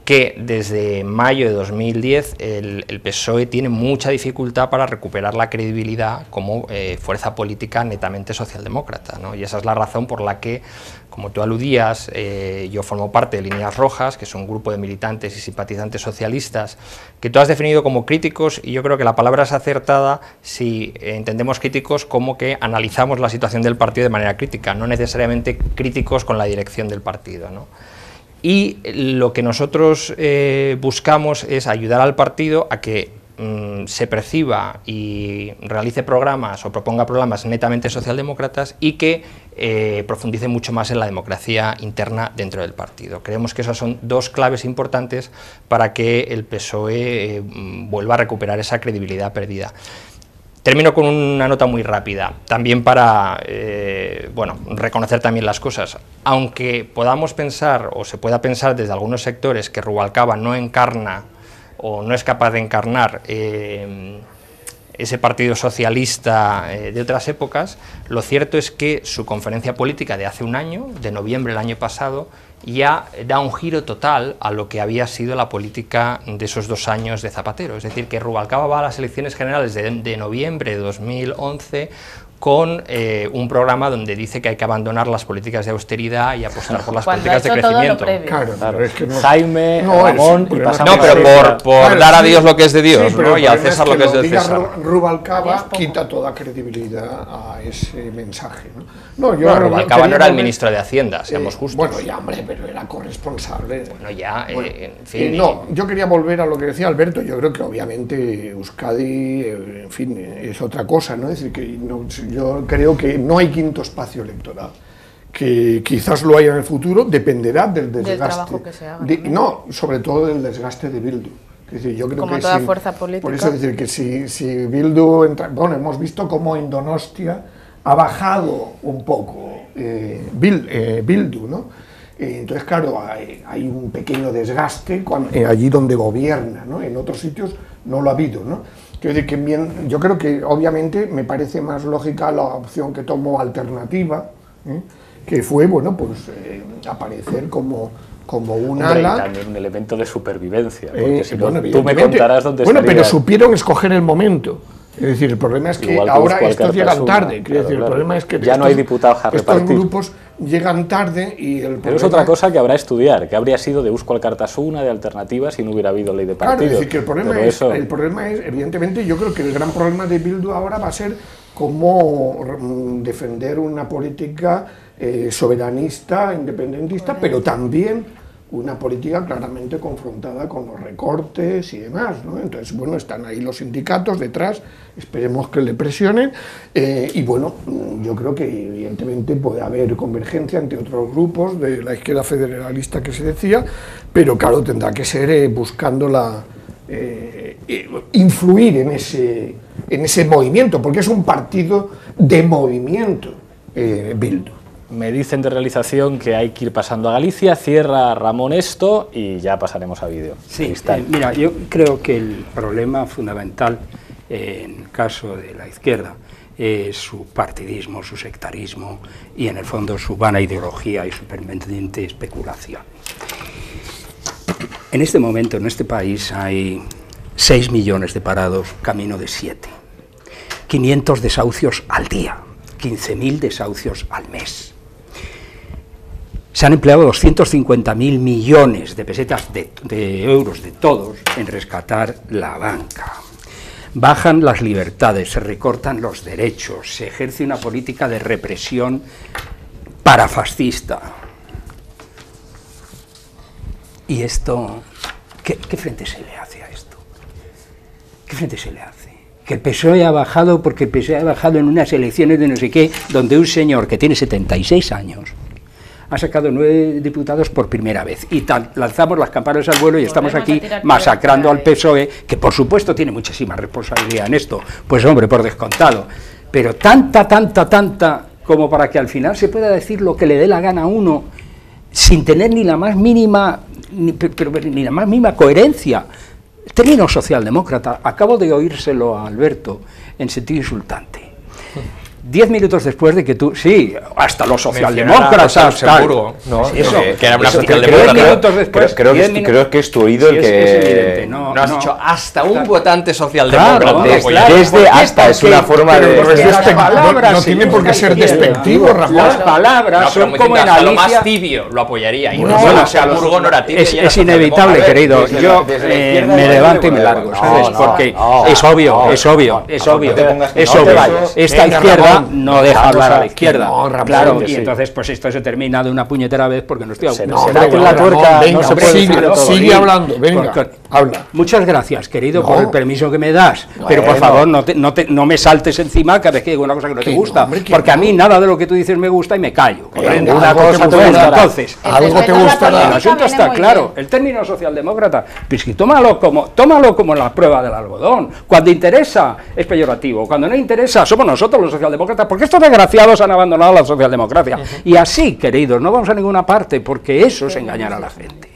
J: que desde mayo de 2010 el PSOE tiene mucha dificultad para recuperar la credibilidad como fuerza política netamente socialdemócrata, ¿no? Y esa es la razón por la que, como tú aludías, yo formo parte de Líneas Rojas, que es un grupo de militantes y simpatizantes socialistas que tú has definido como críticos, y yo creo que la palabra es acertada si entendemos críticos como que analizamos la situación del partido de manera crítica, no necesariamente críticos con la dirección del partido, ¿no? Y lo que nosotros buscamos es ayudar al partido a que se perciba y realice programas o proponga programas netamente socialdemócratas y que profundice mucho más en la democracia interna dentro del partido. Creemos que esas son dos claves importantes para que el PSOE vuelva a recuperar esa credibilidad perdida. Termino con una nota muy rápida, también para bueno, reconocer también las cosas. Aunque podamos pensar, o se pueda pensar desde algunos sectores, que Rubalcaba no encarna o no es capaz de encarnar ese partido socialista de otras épocas, lo cierto es que su conferencia política de hace un año, de noviembre del año pasado, ya da un giro total a lo que había sido la política de esos 2 años de Zapatero. Es decir, que Rubalcaba va a las elecciones generales de noviembre de 2011 con un programa donde dice que hay que abandonar las políticas de austeridad y apostar por las políticas de crecimiento.
A: Claro, es que Jaime, Ramón y pasamos.
J: No, pero por dar a Dios lo que es de Dios,
G: sí,
J: ¿no? Y al César lo que es del César.
G: Rubalcaba quita toda credibilidad a ese mensaje, ¿no?
J: Rubalcaba no era el ministro de Hacienda, seamos justos.
G: Bueno, ya, hombre, pero era corresponsable.
J: Bueno, ya,
G: bueno,
J: en fin.
G: No, yo quería volver a lo que decía Alberto. Yo creo que obviamente Euskadi, en fin, es otra cosa, ¿no? Es decir, que yo creo que no hay quinto espacio electoral. Que quizás lo haya en el futuro, dependerá del desgaste.
I: Del trabajo que se haga.
G: No, sobre todo del desgaste de Bildu. Es decir, yo creo
I: como
G: que
I: toda fuerza política.
G: Por eso es decir que si Bildu entra, bueno, hemos visto cómo en Donostia ha bajado un poco Bildu, ¿no? Entonces, claro, hay un pequeño desgaste allí donde gobierna, ¿no? En otros sitios no lo ha habido, ¿no? Quiero decir que bien, yo creo que obviamente me parece más lógica la opción que tomó Alternativa, que fue, bueno, pues aparecer como un ala.
A: Y también un elemento de supervivencia, porque si
G: bueno,
A: no, tú me contarás dónde
G: bueno,
A: estaría.
G: pero supieron escoger el momento. Es decir, el problema es que ahora estos llegan tarde. Quiero decir, el problema es que
A: ya no hay diputados a repartir.
G: Estos grupos llegan tarde y el
A: Pero es otra cosa que habrá a estudiar, que habría sido de Eusko Alkartasuna, de Alternativa, si no hubiera habido ley de partido.
G: Claro, es decir, que el problema es, evidentemente, yo creo que el gran problema de Bildu ahora va a ser cómo defender una política soberanista, independentista, pero también una política claramente confrontada con los recortes y demás, ¿no? Entonces, bueno, están ahí los sindicatos detrás, esperemos que le presionen, y bueno, yo creo que evidentemente puede haber convergencia entre otros grupos de la izquierda federalista que se decía, pero claro, tendrá que ser buscando influir en ese movimiento, porque es un partido de movimiento, Bildu.
A: Me dicen de realización que hay que ir pasando a Galicia, cierra Ramón esto y ya pasaremos a vídeo.
H: Sí, mira, yo creo que el problema fundamental en el caso de la izquierda es su partidismo, su sectarismo y en el fondo su vana ideología y su permanente especulación. En este momento en este país hay 6 millones de parados, camino de 7, 500 desahucios al día, 15.000 desahucios al mes. Se han empleado 250.000 millones de pesetas de euros de todos en rescatar la banca. Bajan las libertades, se recortan los derechos, se ejerce una política de represión parafascista. ¿Y esto? ¿Qué frente se le hace a esto? ¿Qué frente se le hace? Que el PSOE ha bajado porque el PSOE ha bajado en unas elecciones de no sé qué, donde un señor que tiene 76 años ha sacado 9 diputados por primera vez. Y lanzamos las campanas al vuelo y estamos aquí masacrando al PSOE, que por supuesto tiene muchísima responsabilidad en esto. Pues hombre, por descontado. Pero tanta como para que al final se pueda decir lo que le dé la gana a uno, sin tener ni la más mínima coherencia. Término socialdemócrata, acabo de oírselo a Alberto en sentido insultante. 10 minutos después de que tú, sí, hasta los socialdemócratas, tal.
J: No,
H: eso,
J: que era una
H: socialdemócrata. 10 minutos después,
K: creo que es tu oído el que...
J: No has dicho hasta un votante socialdemócrata.
K: Desde hasta es una forma de...
G: No tiene por qué ser despectivo, Ramón.
H: Las palabras son como en
J: Alicia. Lo más
H: Alicia.
J: tibio lo apoyaría. Y
H: Bueno,
J: o sea, Burgón no era tibio.
H: Es inevitable, querido. Yo me levanto y me largo, ¿sabes? Porque es obvio. Esta izquierda no deja hablar a la izquierda. Claro, y entonces pues esto se termina de una puñetera vez porque no estoy
G: hablando. ¿Será que la tuerca no se puede sigue hablando? Venga, habla.
H: Muchas gracias, querido, por el permiso que me das, pero por favor no me saltes encima cada vez que digo una cosa que no te gusta, porque a mí nada de lo que tú dices me gusta y me callo.
G: Una cosa te gustará.
H: Entonces,
G: algo te gustará.
H: El asunto está claro, el término socialdemócrata, pues que tómalo como la prueba del algodón. Cuando interesa es peyorativo, cuando no interesa somos nosotros los socialdemócratas, porque estos desgraciados han abandonado la socialdemocracia. Y así, queridos, no vamos a ninguna parte, porque eso es engañar a la gente.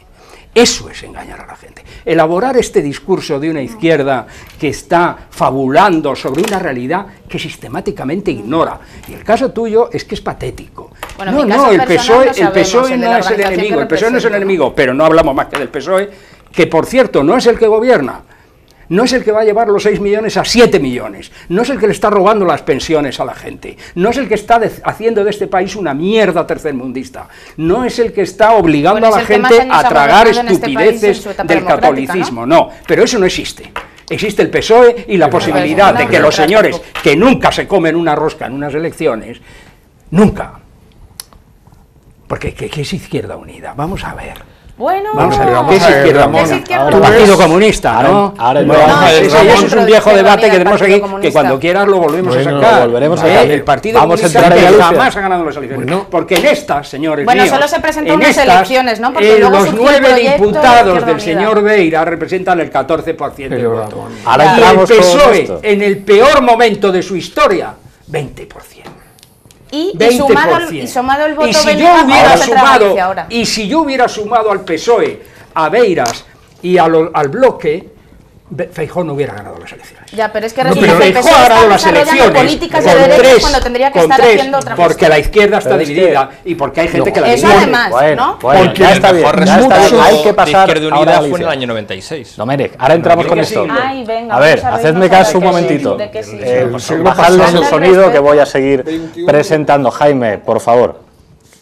H: Eso es engañar a la gente. Elaborar este discurso de una izquierda que está fabulando sobre una realidad que sistemáticamente ignora. Y el caso tuyo es que es patético.
I: Bueno,
H: el PSOE no es el enemigo, el PSOE no es el enemigo, pero no hablamos más que del PSOE, que por cierto no es el que gobierna. No es el que va a llevar los 6 millones a 7 millones, no es el que le está robando las pensiones a la gente, no es el que está haciendo de este país una mierda tercermundista, no es el que está obligando a la gente a tragar estupideces del catolicismo, no, pero eso no existe. Existe el PSOE y la posibilidad de que los señores que nunca se comen una rosca en unas elecciones, nunca, porque ¿qué es Izquierda Unida? Vamos a ver.
I: Bueno,
H: vamos a ver, ¿qué es Izquierda Unida? El Partido Comunista, ¿no? Eso es un viejo debate que tenemos aquí, que cuando quieras lo volvemos a sacar. El Partido Comunista jamás ha ganado las elecciones. Porque en estas, señores míos,
I: solo se presentan unas elecciones, ¿no? Porque luego
H: los 9 diputados del señor Beira representan el 14% del voto. Y el PSOE, en el peor momento de su historia, 20%.
I: Y sumado el voto
H: y si yo hubiera sumado al PSOE, a Beiras y al bloque, Feijóo no hubiera ganado las elecciones.
I: Ya, pero es que
H: Feijóo ha ganado las elecciones
I: políticas de derechos cuando tendría que estar haciendo otra cosa.
H: Porque la izquierda está dividida y porque hay gente que la divide.
I: Eso además, ¿no?
A: Porque ya está bien, hay que pasar.
J: Izquierda Unida fue en el año 96.
A: Domènech, ahora entramos con esto.
I: A
A: ver, hacedme caso un momentito. Bajadles el sonido que voy a seguir presentando. Jaime, por favor.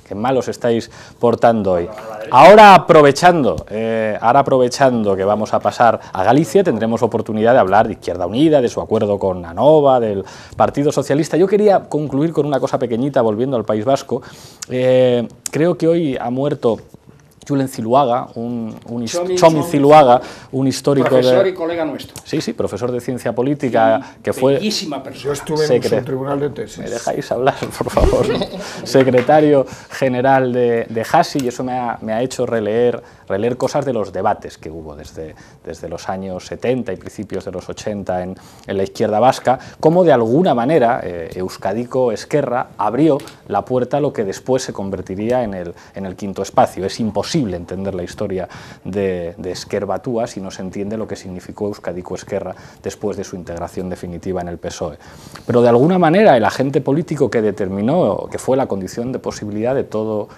A: Qué malos estáis portando hoy. Ahora aprovechando que vamos a pasar a Galicia, tendremos oportunidad de hablar de Izquierda Unida, de su acuerdo con Anova, del Partido Socialista. Yo quería concluir con una cosa pequeñita, volviendo al País Vasco. Creo que hoy ha muerto Julen Ziluaga, Txomin Ziluaga, un histórico
H: profesor y colega nuestro.
A: Sí, profesor de ciencia política, que fue...
H: Bellísima persona.
G: Yo estuve en su tribunal de tesis.
A: ¿Me dejáis hablar, por favor? Secretario general de Hasi, y eso me ha hecho releer cosas de los debates que hubo desde los años 70 y principios de los 80 en la izquierda vasca, cómo de alguna manera Euskadiko Ezkerra abrió la puerta a lo que después se convertiría en el quinto espacio. Es imposible entender la historia de Ezker Batua si no se entiende lo que significó Euskadiko Ezkerra después de su integración definitiva en el PSOE. Pero de alguna manera el agente político que determinó, que fue la condición de posibilidad de todo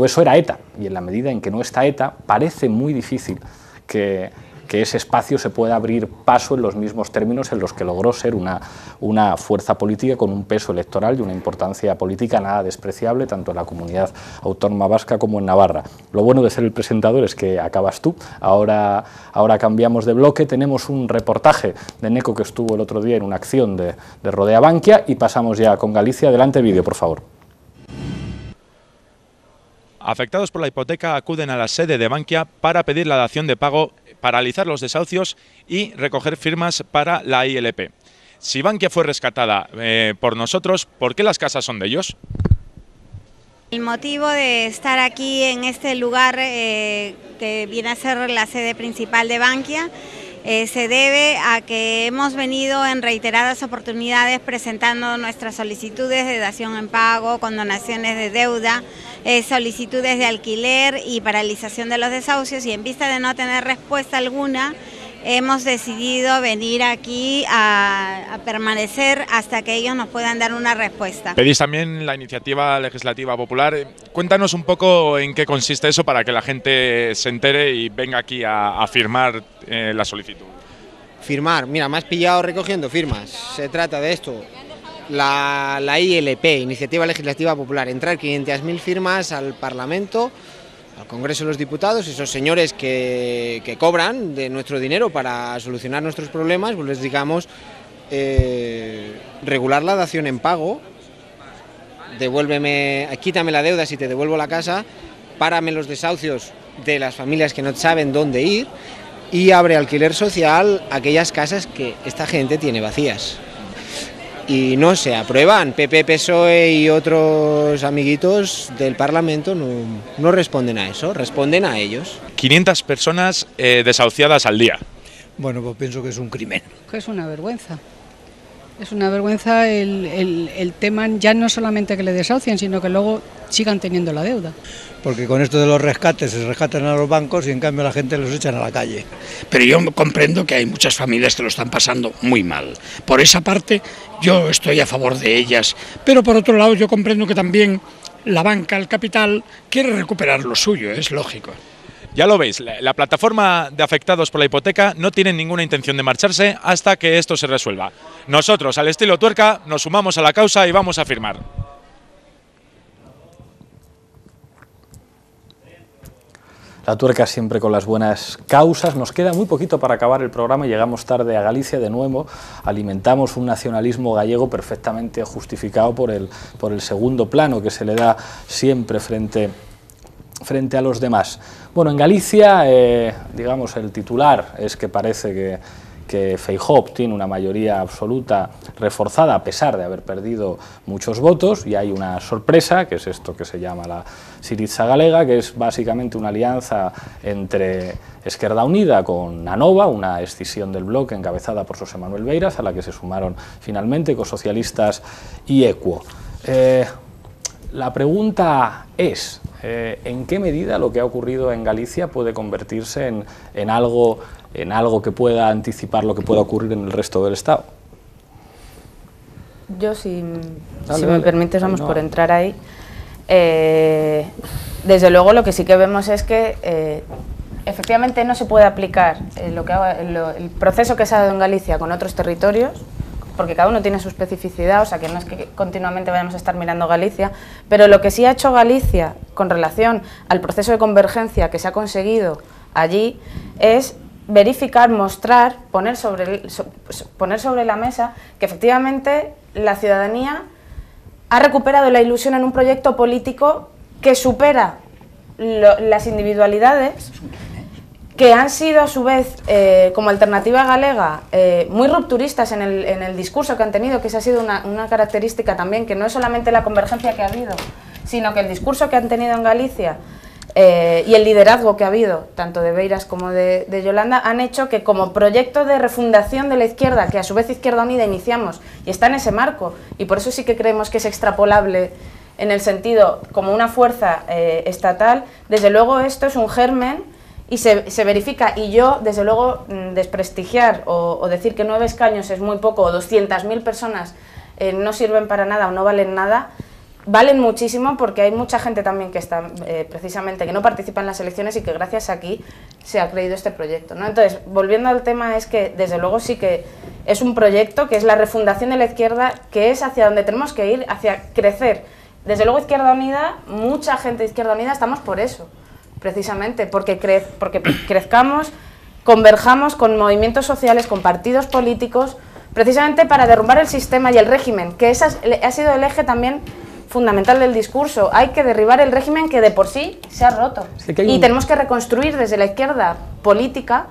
A: eso, era ETA, y en la medida en que no está ETA, parece muy difícil que ese espacio se pueda abrir paso en los mismos términos en los que logró ser una fuerza política con un peso electoral y una importancia política nada despreciable, tanto en la comunidad autónoma vasca como en Navarra. Lo bueno de ser el presentador es que acabas tú, ahora cambiamos de bloque, tenemos un reportaje de Neco que estuvo el otro día en una acción de Rodea Bankia y pasamos ya con Galicia. Adelante vídeo, por favor.
M: Afectados por la hipoteca acuden a la sede de Bankia para pedir la dación de pago, paralizar los desahucios y recoger firmas para la ILP. Si Bankia fue rescatada por nosotros, ¿por qué las casas son de ellos?
N: El motivo de estar aquí en este lugar que viene a ser la sede principal de Bankia se debe a que hemos venido en reiteradas oportunidades presentando nuestras solicitudes de dación en pago, condonaciones de deuda, solicitudes de alquiler y paralización de los desahucios, y en vista de no tener respuesta alguna, hemos decidido venir aquí a permanecer hasta que ellos nos puedan dar una respuesta.
M: Pedís también la iniciativa legislativa popular. Cuéntanos un poco en qué consiste eso para que la gente se entere y venga aquí a firmar la solicitud.
O: Firmar, mira, me has pillado recogiendo firmas. Se trata de esto, la ILP, Iniciativa Legislativa Popular, entrar 500.000 firmas al Parlamento, al Congreso de los Diputados, esos señores que cobran de nuestro dinero para solucionar nuestros problemas, pues les digamos, regular la dación en pago, quítame la deuda si te devuelvo la casa, párame los desahucios de las familias que no saben dónde ir y abre alquiler social aquellas casas que esta gente tiene vacías. Y no se aprueban. PP, PSOE y otros amiguitos del Parlamento no responden a eso, responden a ellos.
M: 500 personas desahuciadas al día.
P: Bueno, pues pienso que es un crimen.
Q: Que es una vergüenza. Es una vergüenza el tema, ya no solamente que le desahucien, sino que luego sigan teniendo la deuda.
P: Porque con esto de los rescates se rescatan a los bancos y en cambio la gente los echan a la calle.
R: Pero yo comprendo que hay muchas familias que lo están pasando muy mal. Por esa parte yo estoy a favor de ellas, pero por otro lado yo comprendo que también la banca, el capital, quiere recuperar lo suyo, es lógico.
M: Ya lo veis, la plataforma de afectados por la hipoteca no tiene ninguna intención de marcharse hasta que esto se resuelva. Nosotros, al estilo Tuerca, nos sumamos a la causa y vamos a firmar.
A: La Tuerca siempre con las buenas causas. Nos queda muy poquito para acabar el programa y llegamos tarde a Galicia de nuevo. Alimentamos un nacionalismo gallego perfectamente justificado por el segundo plano que se le da siempre frente a los demás. Bueno, en Galicia, digamos, el titular es que parece que Feijóo tiene una mayoría absoluta reforzada a pesar de haber perdido muchos votos, y hay una sorpresa, que es esto que se llama la Syriza Galega, que es básicamente una alianza entre Esquerda Unida con Anova, una escisión del bloque encabezada por José Manuel Beiras, a la que se sumaron finalmente ecosocialistas y Equo. La pregunta es, ¿en qué medida lo que ha ocurrido en Galicia puede convertirse en algo que pueda anticipar lo que pueda ocurrir en el resto del Estado?
I: Yo, si me permites, vamos por entrar ahí. Desde luego lo que sí que vemos es que efectivamente no se puede aplicar el proceso que se ha dado en Galicia con otros territorios, porque cada uno tiene su especificidad, o sea que no es que continuamente vayamos a estar mirando Galicia, pero lo que sí ha hecho Galicia con relación al proceso de convergencia que se ha conseguido allí es verificar, mostrar, poner sobre la mesa que efectivamente la ciudadanía ha recuperado la ilusión en un proyecto político que supera las individualidades, que han sido a su vez, como alternativa galega, muy rupturistas en el discurso que han tenido, que esa ha sido una característica también, que no es solamente la convergencia que ha habido, sino que el discurso que han tenido en Galicia y el liderazgo que ha habido, tanto de Beiras como de Yolanda, han hecho que como proyecto de refundación de la izquierda, que a su vez Izquierda Unida iniciamos, y está en ese marco, y por eso sí que creemos que es extrapolable en el sentido como una fuerza estatal, desde luego esto es un germen y se verifica, y yo, desde luego, desprestigiar o decir que 9 escaños es muy poco, o 200.000 personas no sirven para nada o no valen nada, valen muchísimo, porque hay mucha gente también que está, precisamente, que no participa en las elecciones y que gracias a aquí se ha creído este proyecto, ¿no? Entonces, volviendo al tema, es que, desde luego, sí que es un proyecto que es la refundación de la izquierda, que es hacia donde tenemos que ir, hacia crecer. Desde luego, Izquierda Unida, mucha gente de Izquierda Unida estamos por eso, precisamente, porque crezcamos, converjamos con movimientos sociales, con partidos políticos, precisamente para derrumbar el sistema y el régimen, que ese ha sido el eje también fundamental del discurso. Hay que derribar el régimen que de por sí se ha roto. Y tenemos que reconstruir desde la izquierda política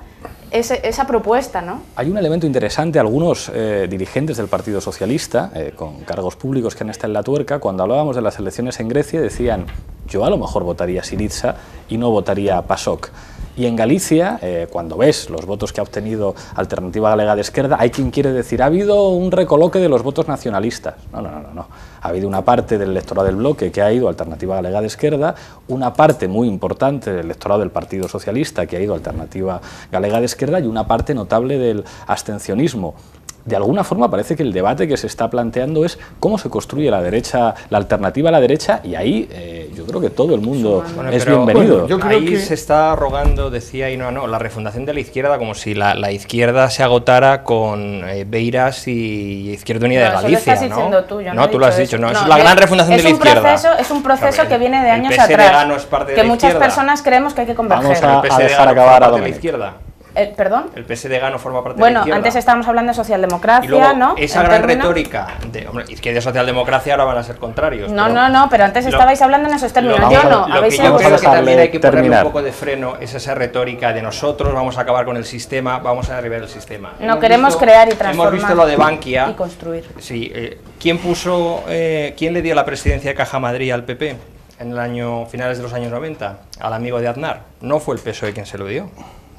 I: esa propuesta, ¿no?
A: Hay un elemento interesante. Algunos dirigentes del Partido Socialista, con cargos públicos que han estado en la Tuerca, cuando hablábamos de las elecciones en Grecia, decían: yo a lo mejor votaría Syriza y no votaría PASOK. Y en Galicia, cuando ves los votos que ha obtenido Alternativa Galega de Esquerda, hay quien quiere decir, ha habido un recoloque de los votos nacionalistas. No. Ha habido una parte del electorado del bloque que ha ido a Alternativa Galega de Esquerda, una parte muy importante del electorado del Partido Socialista que ha ido a Alternativa Galega de Esquerda y una parte notable del abstencionismo. De alguna forma parece que el debate que se está planteando es cómo se construye la derecha, la alternativa a la derecha, y ahí yo creo que todo el mundo es bienvenido.
J: Bueno, ahí se está rogando, decía Ainhoa, la refundación de la izquierda, como si la izquierda se agotara con Beiras y Izquierda Unida de Galicia.
I: Eso lo estás diciendo tú, yo no
J: tú lo has dicho,
I: no,
J: es la gran refundación de la izquierda.
I: Es un proceso que viene de años atrás,
J: no es parte de
I: que
J: la
I: muchas
J: izquierda.
I: personas creemos que hay que converger.
A: Vamos a dejar acabar a
J: de la
A: Domènech.
J: izquierda.
I: ¿Perdón?
J: El PSDG no forma parte de la
I: Bueno,
J: izquierda.
I: antes estábamos hablando de socialdemocracia,
J: y luego,
I: ¿no?
J: esa gran retórica de izquierda y socialdemocracia ahora van a ser contrarios.
I: No, pero antes estabais hablando en esos términos.
J: Lo
I: Yo
J: que yo creo que también hay que ponerle un poco de freno es esa retórica de nosotros vamos a acabar con el sistema, vamos a derribar el sistema.
I: No, queremos crear y transformar.
J: Hemos visto lo de Bankia
I: y construir.
J: Sí, ¿quién le dio la presidencia de Caja Madrid al PP en el año finales de los años 90? Al amigo de Aznar. No fue el PSOE quien se lo dio.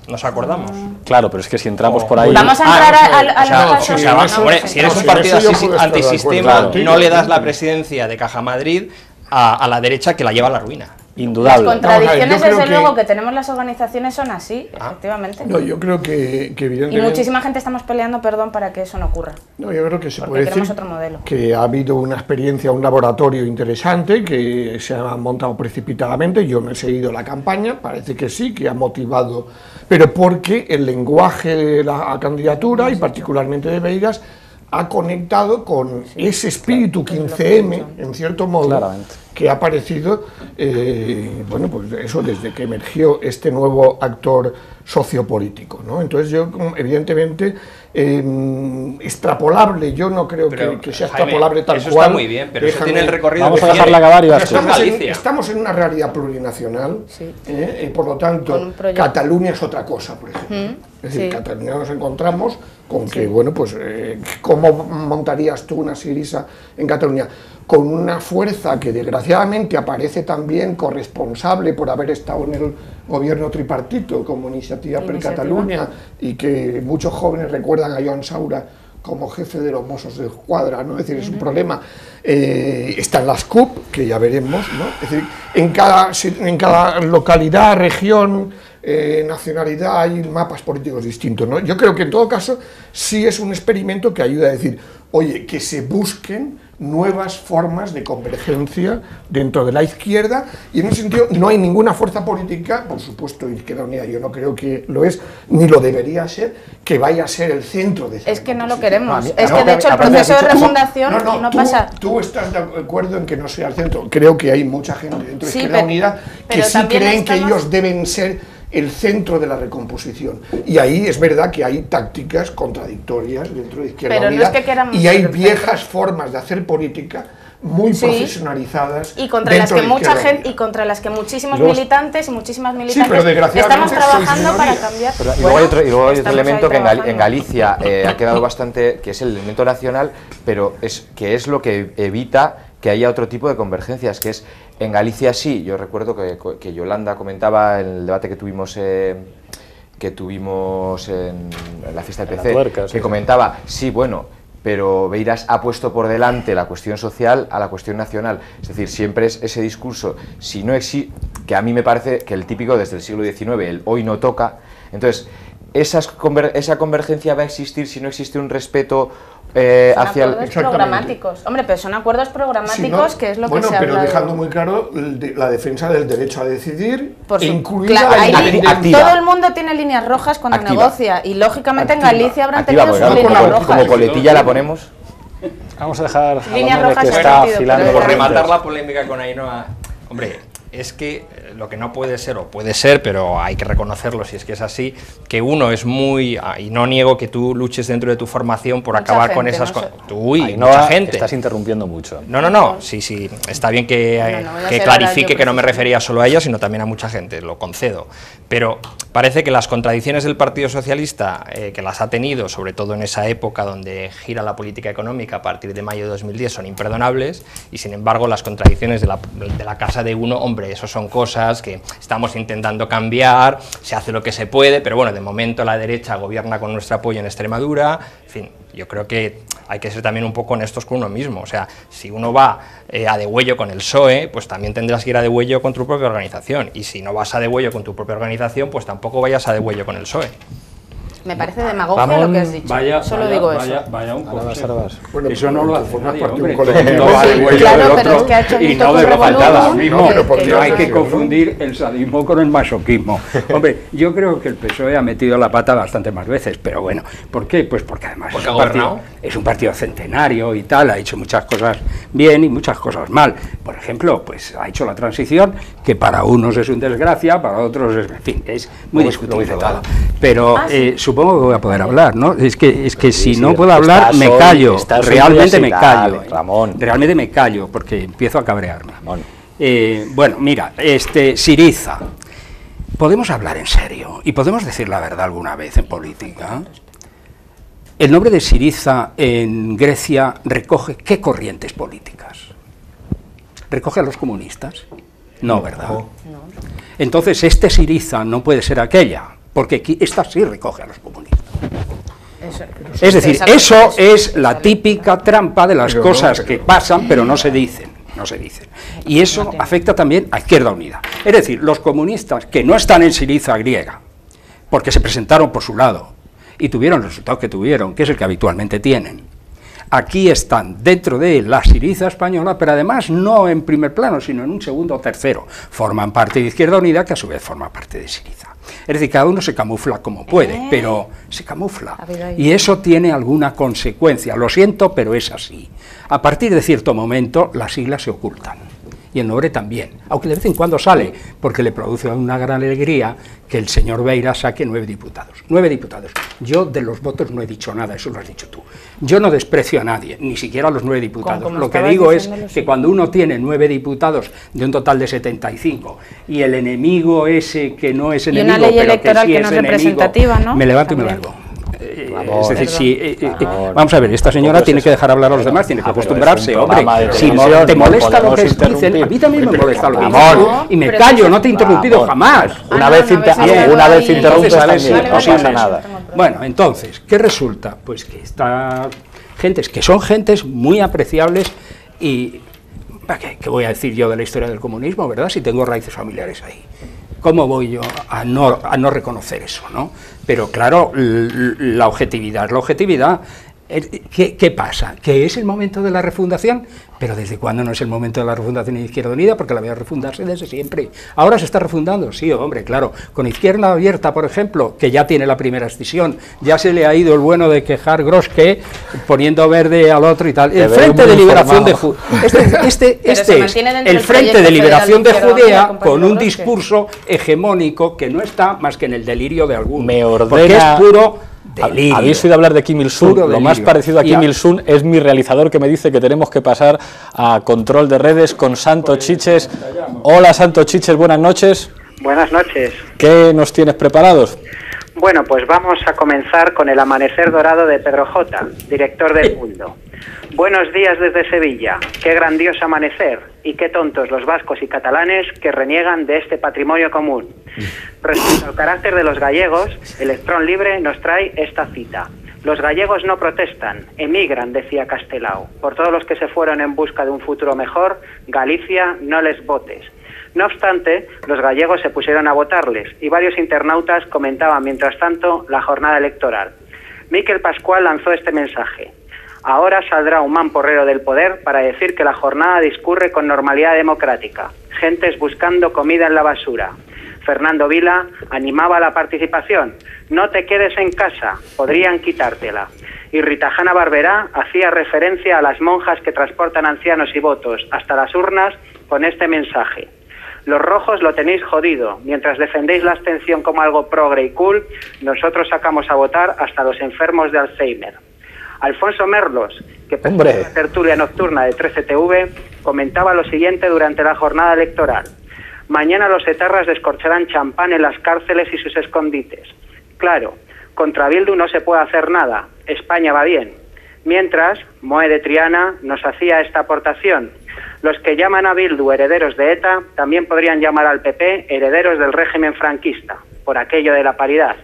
J: ¿Nos acordamos?
A: Claro, pero es que si entramos por ahí...
I: Vamos a entrar
J: si eres un partido antisistema, no le das la presidencia de Caja Madrid a la derecha que la lleva a la ruina.
A: Indudable.
I: Las contradicciones, desde luego, que tenemos las organizaciones son así, efectivamente.
G: No, yo creo que evidentemente...
I: Y muchísima gente estamos peleando, para que eso no ocurra.
G: No, yo creo que se
I: porque
G: puede decir
I: otro modelo.
G: Que ha habido una experiencia, un laboratorio interesante que se ha montado precipitadamente. Yo no he seguido la campaña, parece que sí, que ha motivado, pero porque el lenguaje de la candidatura, y particularmente de Beiras, ha conectado con ese espíritu 15M, en cierto modo, que ha aparecido, bueno, pues eso desde que emergió este nuevo actor sociopolítico, ¿no? Entonces yo, evidentemente, extrapolable, yo no creo que sea extrapolable tal
J: eso
G: cual.
J: Está muy bien, pero eso tiene el recorrido.
A: Vamos a dejarla acabar y
G: estamos en una realidad plurinacional, por lo tanto, Cataluña es otra cosa, por ejemplo. Es decir, Cataluña nos encontramos con que, bueno, pues, ¿cómo montarías tú una Syriza en Cataluña? Con una fuerza que desgraciadamente aparece también corresponsable por haber estado en el gobierno tripartito como Iniciativa per Catalunya, y que muchos jóvenes recuerdan a Joan Saura como jefe de los Mossos de Escuadra, ¿no? Es decir, es un problema. Están las CUP, que ya veremos, ¿no? Es decir, en cada localidad, región, nacionalidad hay mapas políticos distintos, ¿no? Yo creo que en todo caso sí es un experimento que ayuda a decir, oye, que se busquen nuevas formas de convergencia dentro de la izquierda, y en ese sentido no hay ninguna fuerza política, por supuesto Izquierda Unida yo no creo que lo es, ni lo debería ser, que vaya a ser el centro de esa.
I: Es que no lo queremos, es que de hecho el proceso de refundación no pasa.
G: Tú estás de acuerdo en que no sea el centro, creo que hay mucha gente dentro de Izquierda Unida que sí creen que ellos deben ser el centro de la recomposición, y ahí es verdad que hay tácticas contradictorias dentro de Izquierda Unida, y hay viejas formas de hacer política muy profesionalizadas
I: y contra las que mucha gente y contra las que muchísimos militantes y muchísimas militantes estamos trabajando para cambiar.
K: Y luego hay otro elemento que en Galicia ha quedado bastante, que es el elemento nacional, pero que es lo que evita que haya otro tipo de convergencias, que es en Galicia sí. Yo recuerdo que Yolanda comentaba en el debate que tuvimos en la fiesta del PC, que comentaba, sí, bueno, pero Beiras ha puesto por delante la cuestión social a la cuestión nacional. Es decir, siempre es ese discurso, si no existe, que a mí me parece que el típico desde el siglo XIX, el hoy no toca. Entonces, esa convergencia va a existir si no existe un respeto hacia
I: acuerdos programáticos. Hombre, pero son acuerdos programáticos, que es lo que se habla.
G: Bueno, pero dejando muy claro la defensa del derecho a decidir,
I: incluida todo el mundo tiene líneas rojas cuando negocia, y lógicamente en Galicia habrán tenido sus líneas rojas.
K: Como coletilla la ponemos.
A: Vamos a dejar
I: líneas rojas
A: que está afilando
J: por rematar la polémica con Ainhoa. Hombre, es que lo que no puede ser, o puede ser, pero hay que reconocerlo si es que es así, que uno es muy, y no niego que tú luches dentro de tu formación por acabar con esas cosas. Tú y mucha gente.
A: Estás interrumpiendo mucho.
J: No, sí, está bien que clarifique que no me refería solo a ella, sino también a mucha gente, lo concedo. Pero parece que las contradicciones del Partido Socialista, que las ha tenido, sobre todo en esa época donde gira la política económica a partir de mayo de 2010, son imperdonables, y sin embargo las contradicciones de la casa de uno, hombre, eso son cosas que estamos intentando cambiar, se hace lo que se puede, pero bueno, de momento la derecha gobierna con nuestro apoyo en Extremadura, en fin, yo creo que hay que ser también un poco honestos con uno mismo, o sea, si uno va a degüello con el PSOE, pues también tendrás que ir a degüello con tu propia organización, y si no vas a degüello con tu propia organización, pues tampoco vayas a degüello con el PSOE.
I: Me parece demagogia lo que has dicho. Solo digo eso.
H: Vaya un
A: consejo.
H: Bueno, eso no lo hace nadie, hombre.
I: Claro, pero es que ha hecho
H: y no debe faltar lo mismo. No hay que confundir el sadismo con el masoquismo. Hombre, yo creo que el PSOE ha metido la pata bastante más veces, pero bueno, ¿por qué? Pues porque además es un partido centenario y tal, ha hecho muchas cosas bien y muchas cosas mal. Por ejemplo, pues ha hecho la transición, que para unos es una desgracia, para otros es, en fin, es muy discutible todo. Pero supongo que voy a poder hablar, ¿no? Es que si no puedo hablar, me callo. Realmente me callo. Realmente me callo, porque empiezo a cabrearme. Bueno, mira, Syriza. ¿Podemos hablar en serio? ¿Y podemos decir la verdad alguna vez en política? El nombre de Syriza en Grecia recoge ¿qué corrientes políticas? ¿Recoge a los comunistas? No, ¿verdad? Entonces, Syriza no puede ser aquella, porque esta sí recoge a los comunistas. Es decir, eso es la típica trampa de las cosas que pasan, pero no se dicen. Y eso afecta también a Izquierda Unida. Es decir, los comunistas que no están en Syriza griega, porque se presentaron por su lado y tuvieron el resultado que tuvieron, que es el que habitualmente tienen, aquí están dentro de la Syriza española, pero además no en primer plano, sino en un segundo o tercero. Forman parte de Izquierda Unida, que a su vez forma parte de Syriza. Es decir, cada uno se camufla como puede, pero se camufla. Y eso tiene alguna consecuencia. Lo siento, pero es así. A partir de cierto momento, las siglas se ocultan. Y el nombre también, aunque de vez en cuando sale, porque le produce una gran alegría que el señor Beira saque 9 diputados. 9 diputados. Yo de los votos no he dicho nada, eso lo has dicho tú. Yo no desprecio a nadie, ni siquiera a los 9 diputados. Lo que digo es que cuando uno tiene 9 diputados de un total de 75 y el enemigo ese que no es enemigo,
I: y una ley
H: pero
I: electoral
H: que sí
I: que no es
H: enemigo,
I: representativa, ¿no?
H: Me levanto y me largo. Es decir, vamos a ver, esta señora tiene que dejar hablar a los demás, tiene que acostumbrarse, hombre. Si te molesta lo que dicen, a mí también me molesta lo que dicen. Y me callo, no te he interrumpido jamás.
A: Una vez interrumpes también, no pasa nada.
H: Bueno, entonces, ¿qué resulta? Pues que son gentes muy apreciables y... ¿Qué voy a decir yo de la historia del comunismo, verdad? Si tengo raíces familiares ahí. ¿Cómo voy yo a no reconocer eso, no? Pero claro, la objetividad es la objetividad. ¿Qué pasa? ¿Que es el momento de la refundación? Pero ¿desde cuándo no es el momento de la refundación de Izquierda Unida? Porque la voy a refundarse desde siempre. ¿Ahora se está refundando? Sí, hombre, claro. Con Izquierda Abierta, por ejemplo, que ya tiene la primera escisión, ya se le ha ido el bueno de quejar Groske, poniendo verde al otro y tal. El Frente de Liberación de Judea. Este es el Frente de Liberación de Judea con un discurso hegemónico que no está más que en el delirio de algunos.
A: Me ordena...
H: Porque es puro... delirio.
A: Habéis oído hablar de Kim Il-sung. Lo más parecido a Kim Il-sung es mi realizador, que me dice que tenemos que pasar a control de redes con Santo Chiches. Hola Santo Chiches, buenas noches.
S: Buenas noches.
A: ¿Qué nos tienes preparados?
S: Bueno, pues vamos a comenzar con el amanecer dorado de Pedro J., director del Mundo. Buenos días desde Sevilla. Qué grandioso amanecer y qué tontos los vascos y catalanes que reniegan de este patrimonio común. Respecto al carácter de los gallegos, Electrón Libre nos trae esta cita. Los gallegos no protestan, emigran, decía Castelao. Por todos los que se fueron en busca de un futuro mejor, Galicia, no les votes. No obstante, los gallegos se pusieron a votarles y varios internautas comentaban mientras tanto la jornada electoral. Miquel Pascual lanzó este mensaje. Ahora saldrá un mamporrero del poder para decir que la jornada discurre con normalidad democrática. Gentes buscando comida en la basura. Fernando Vila animaba a la participación. No te quedes en casa, podrían quitártela. Y Rita Hanna Barberá hacía referencia a las monjas que transportan ancianos y votos hasta las urnas con este mensaje. Los rojos lo tenéis jodido. Mientras defendéis la abstención como algo progre y cool, nosotros sacamos a votar hasta los enfermos de Alzheimer. Alfonso Merlos, que presentó la tertulia nocturna de 13TV, comentaba lo siguiente durante la jornada electoral. Mañana los etarras descorcharán champán en las cárceles y sus escondites. Claro, contra Bildu no se puede hacer nada, España va bien. Mientras, Moe de Triana nos hacía esta aportación. Los que llaman a Bildu herederos de ETA también podrían llamar al PP herederos del régimen franquista, por aquello de la paridad.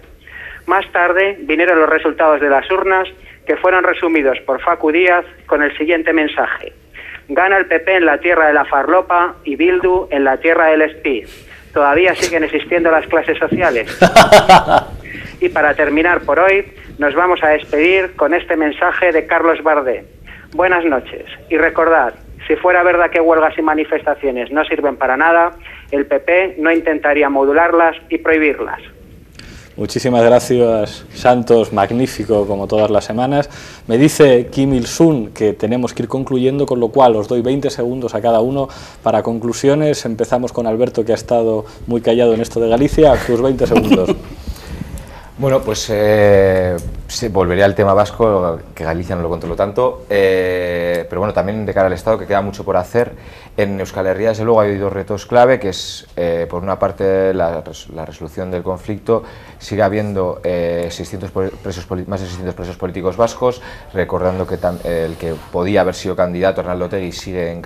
S: Más tarde vinieron los resultados de las urnas, que fueron resumidos por Facu Díaz con el siguiente mensaje: gana el PP en la tierra de la farlopa y Bildu en la tierra del espí. Todavía siguen existiendo las clases sociales. Y para terminar por hoy, nos vamos a despedir con este mensaje de Carlos Bardé. Buenas noches y recordad, si fuera verdad que huelgas y manifestaciones no sirven para nada, el PP no intentaría modularlas y prohibirlas.
A: Muchísimas gracias, Santos, magnífico como todas las semanas. Me dice Kim Il-sung que tenemos que ir concluyendo, con lo cual os doy 20 segundos a cada uno para conclusiones. Empezamos con Alberto, que ha estado muy callado en esto de Galicia. Tus 20 segundos.
K: Bueno, pues volveré al tema vasco, que Galicia no lo controlo tanto, pero bueno, también de cara al Estado, que queda mucho por hacer. En Euskal Herria, desde luego, hay dos retos clave, que es, por una parte, la resolución del conflicto. Sigue habiendo más de 600 presos políticos vascos, recordando que el que podía haber sido candidato, Arnaldo Otegi, sigue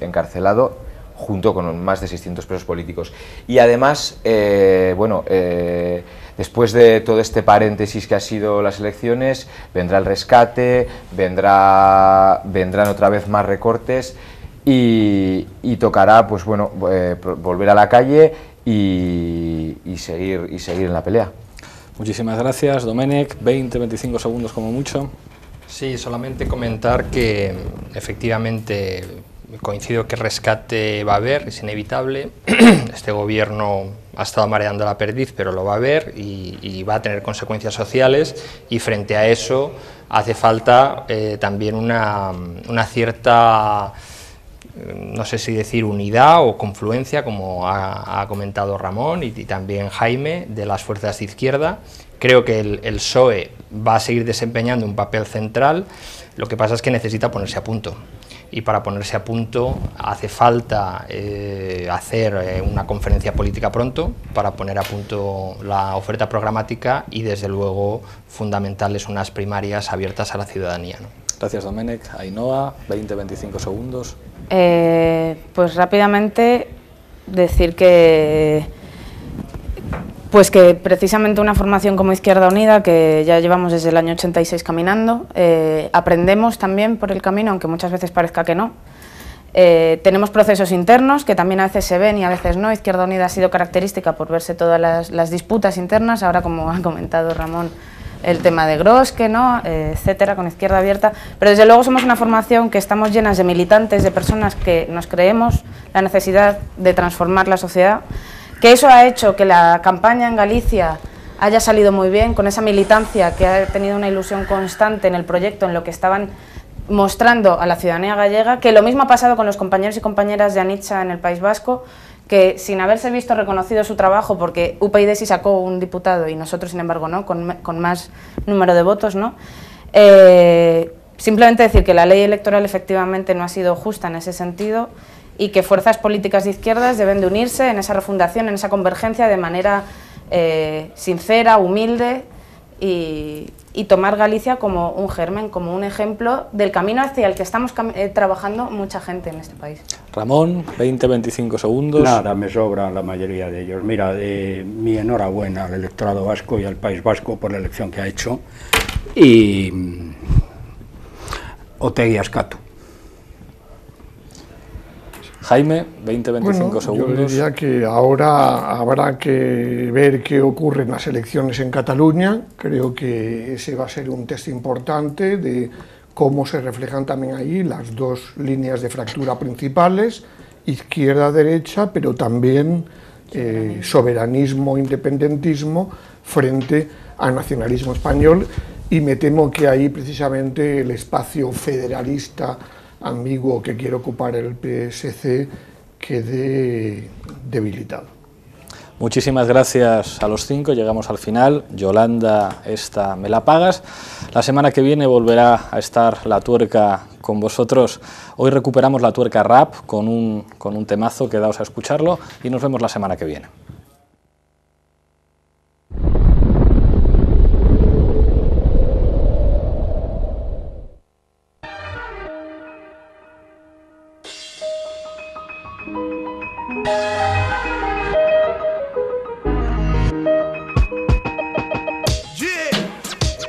K: encarcelado, junto con más de 600 presos políticos. Y además, después de todo este paréntesis que ha sido las elecciones, vendrá el rescate, vendrán otra vez más recortes y tocará, pues bueno, volver a la calle y seguir en la pelea.
A: Muchísimas gracias, Domènech. 20-25 segundos como mucho.
J: Sí, solamente comentar que efectivamente coincido que rescate va a haber, es inevitable. Este gobierno ha estado mareando la perdiz, pero lo va a haber y va a tener consecuencias sociales, y frente a eso hace falta también una cierta, no sé si decir unidad o confluencia, como ha comentado Ramón y también Jaime, de las fuerzas de izquierda. Creo que el PSOE va a seguir desempeñando un papel central, lo que pasa es que necesita ponerse a punto. Y para ponerse a punto hace falta hacer una conferencia política pronto para poner a punto la oferta programática y, desde luego, fundamentales unas primarias abiertas a la ciudadanía, ¿no?
A: Gracias, Domènech. Ainhoa, 20-25 segundos.
I: Pues rápidamente decir que precisamente una formación como Izquierda Unida, que ya llevamos desde el año 86 caminando, aprendemos también por el camino, aunque muchas veces parezca que no. Tenemos procesos internos que también a veces se ven y a veces no. Izquierda Unida ha sido característica por verse todas las disputas internas, ahora, como ha comentado Ramón, el tema de Grosque, ¿no? Etcétera, con Izquierda Abierta, pero desde luego somos una formación que estamos llenas de militantes, de personas que nos creemos la necesidad de transformar la sociedad, que eso ha hecho que la campaña en Galicia haya salido muy bien, con esa militancia que ha tenido una ilusión constante en el proyecto, en lo que estaban mostrando a la ciudadanía gallega, que lo mismo ha pasado con los compañeros y compañeras de Anitza en el País Vasco, que sin haberse visto reconocido su trabajo, porque UPyD sí sacó un diputado y nosotros, sin embargo, no, con más número de votos, ¿no? Simplemente decir que la ley electoral efectivamente no ha sido justa en ese sentido, y que fuerzas políticas de izquierdas deben de unirse en esa refundación, en esa convergencia, de manera sincera, humilde, y tomar Galicia como un germen, como un ejemplo del camino hacia el que estamos trabajando mucha gente en este país.
A: Ramón, 20-25 segundos.
H: Nada, me sobran la mayoría de ellos. Mira, mi enhorabuena al electorado vasco y al País Vasco por la elección que ha hecho, y Otegi Ascatu.
A: Jaime, 20-25 segundos.
G: Yo diría que ahora habrá que ver qué ocurre en las elecciones en Cataluña. Creo que ese va a ser un test importante de cómo se reflejan también ahí las dos líneas de fractura principales, izquierda-derecha, pero también soberanismo, independentismo frente al nacionalismo español, y me temo que ahí precisamente el espacio federalista ambiguo que quiere ocupar el PSC quede debilitado.
A: Muchísimas gracias a los cinco, llegamos al final. Yolanda, esta me la pagas. La semana que viene volverá a estar La Tuerca con vosotros. Hoy recuperamos la tuerca rap con un temazo, quedaos a escucharlo y nos vemos la semana que viene.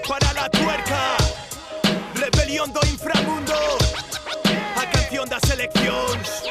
C: Para la tuerca, rebelión do inframundo, a canción das eleccións.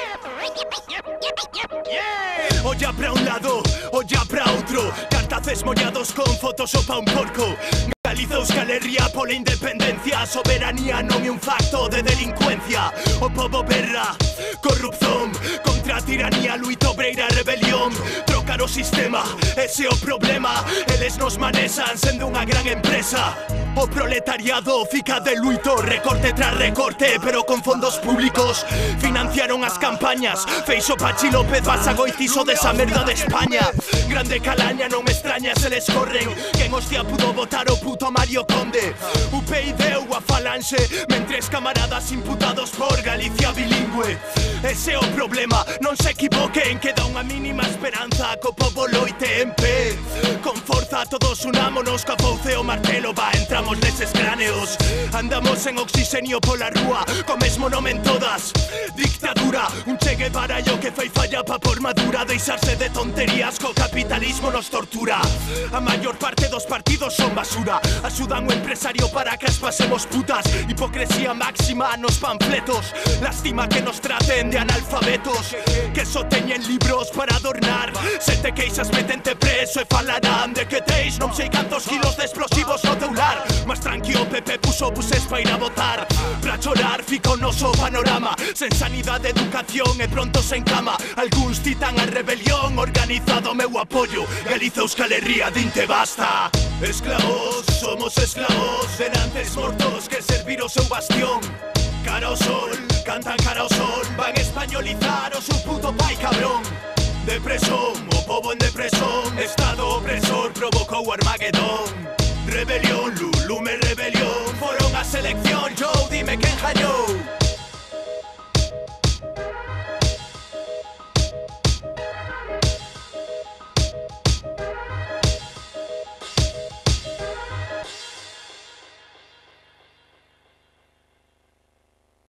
C: Olla para un lado, olla para outro, cartaces mollados con Photoshop a un porco. Galiza Euskal Herria pola independencia, soberanía non é un facto de delincuencia. O pobo berra, corrupción, contra a tiranía, luito obreira, rebelión. Trocar o sistema, ese é o problema, eles nos manexan sendo unha gran empresa. O proletariado fica de luito, recorte tras recorte, pero con fondos públicos. Financiaron as campañas, Feixo, Pachi López, Basagoitiso desa merda de España. Grande calaña, non me extraña se les corren. Quen hostia pudo votar o puto Mario Conde? UPyD ou a Falanxe, mentres camaradas imputados por Galicia bilingüe. Ese é o problema, non se equivoquen, queda unha mínima esperanza co pobo loite en pé. Con forza todos unámonos, ca fouce o martelo, va, entramos neses cráneos. Andamos en oxisenio pola rúa, co mesmo nome en todas. Dictadura, un Che Guevara yo que fai falla pa por madura. Deixarse de tonterías, co capitalismo nos tortura. A maior parte dos partidos son basura, axudan o empresario para que as pasemos putas. Hipocresía máxima nos panfletos, lástima que nos traten de analfabetos, que só teñen libros para adornar. Se te queixas metente preso e falarán de que teis non sei cantos kilos de explosivos no teu lar. Mas tranqui o PP puso buses pa ir a votar, pra chorar fica o noso panorama. Sen sanidade, educación e pronto sen cama. Algúns citan a rebelión organizado, meu apoio. Galiza Euskal Herria, dinte basta. Esclavos, somos esclavos, denantes mortos que servir o seu bastión. Cara ao sol, cantan cara ao sol, van españolizar o seu puto pai cabrón. Depresión, o pobo en depresión, Estado opresor provocou o Armagedón.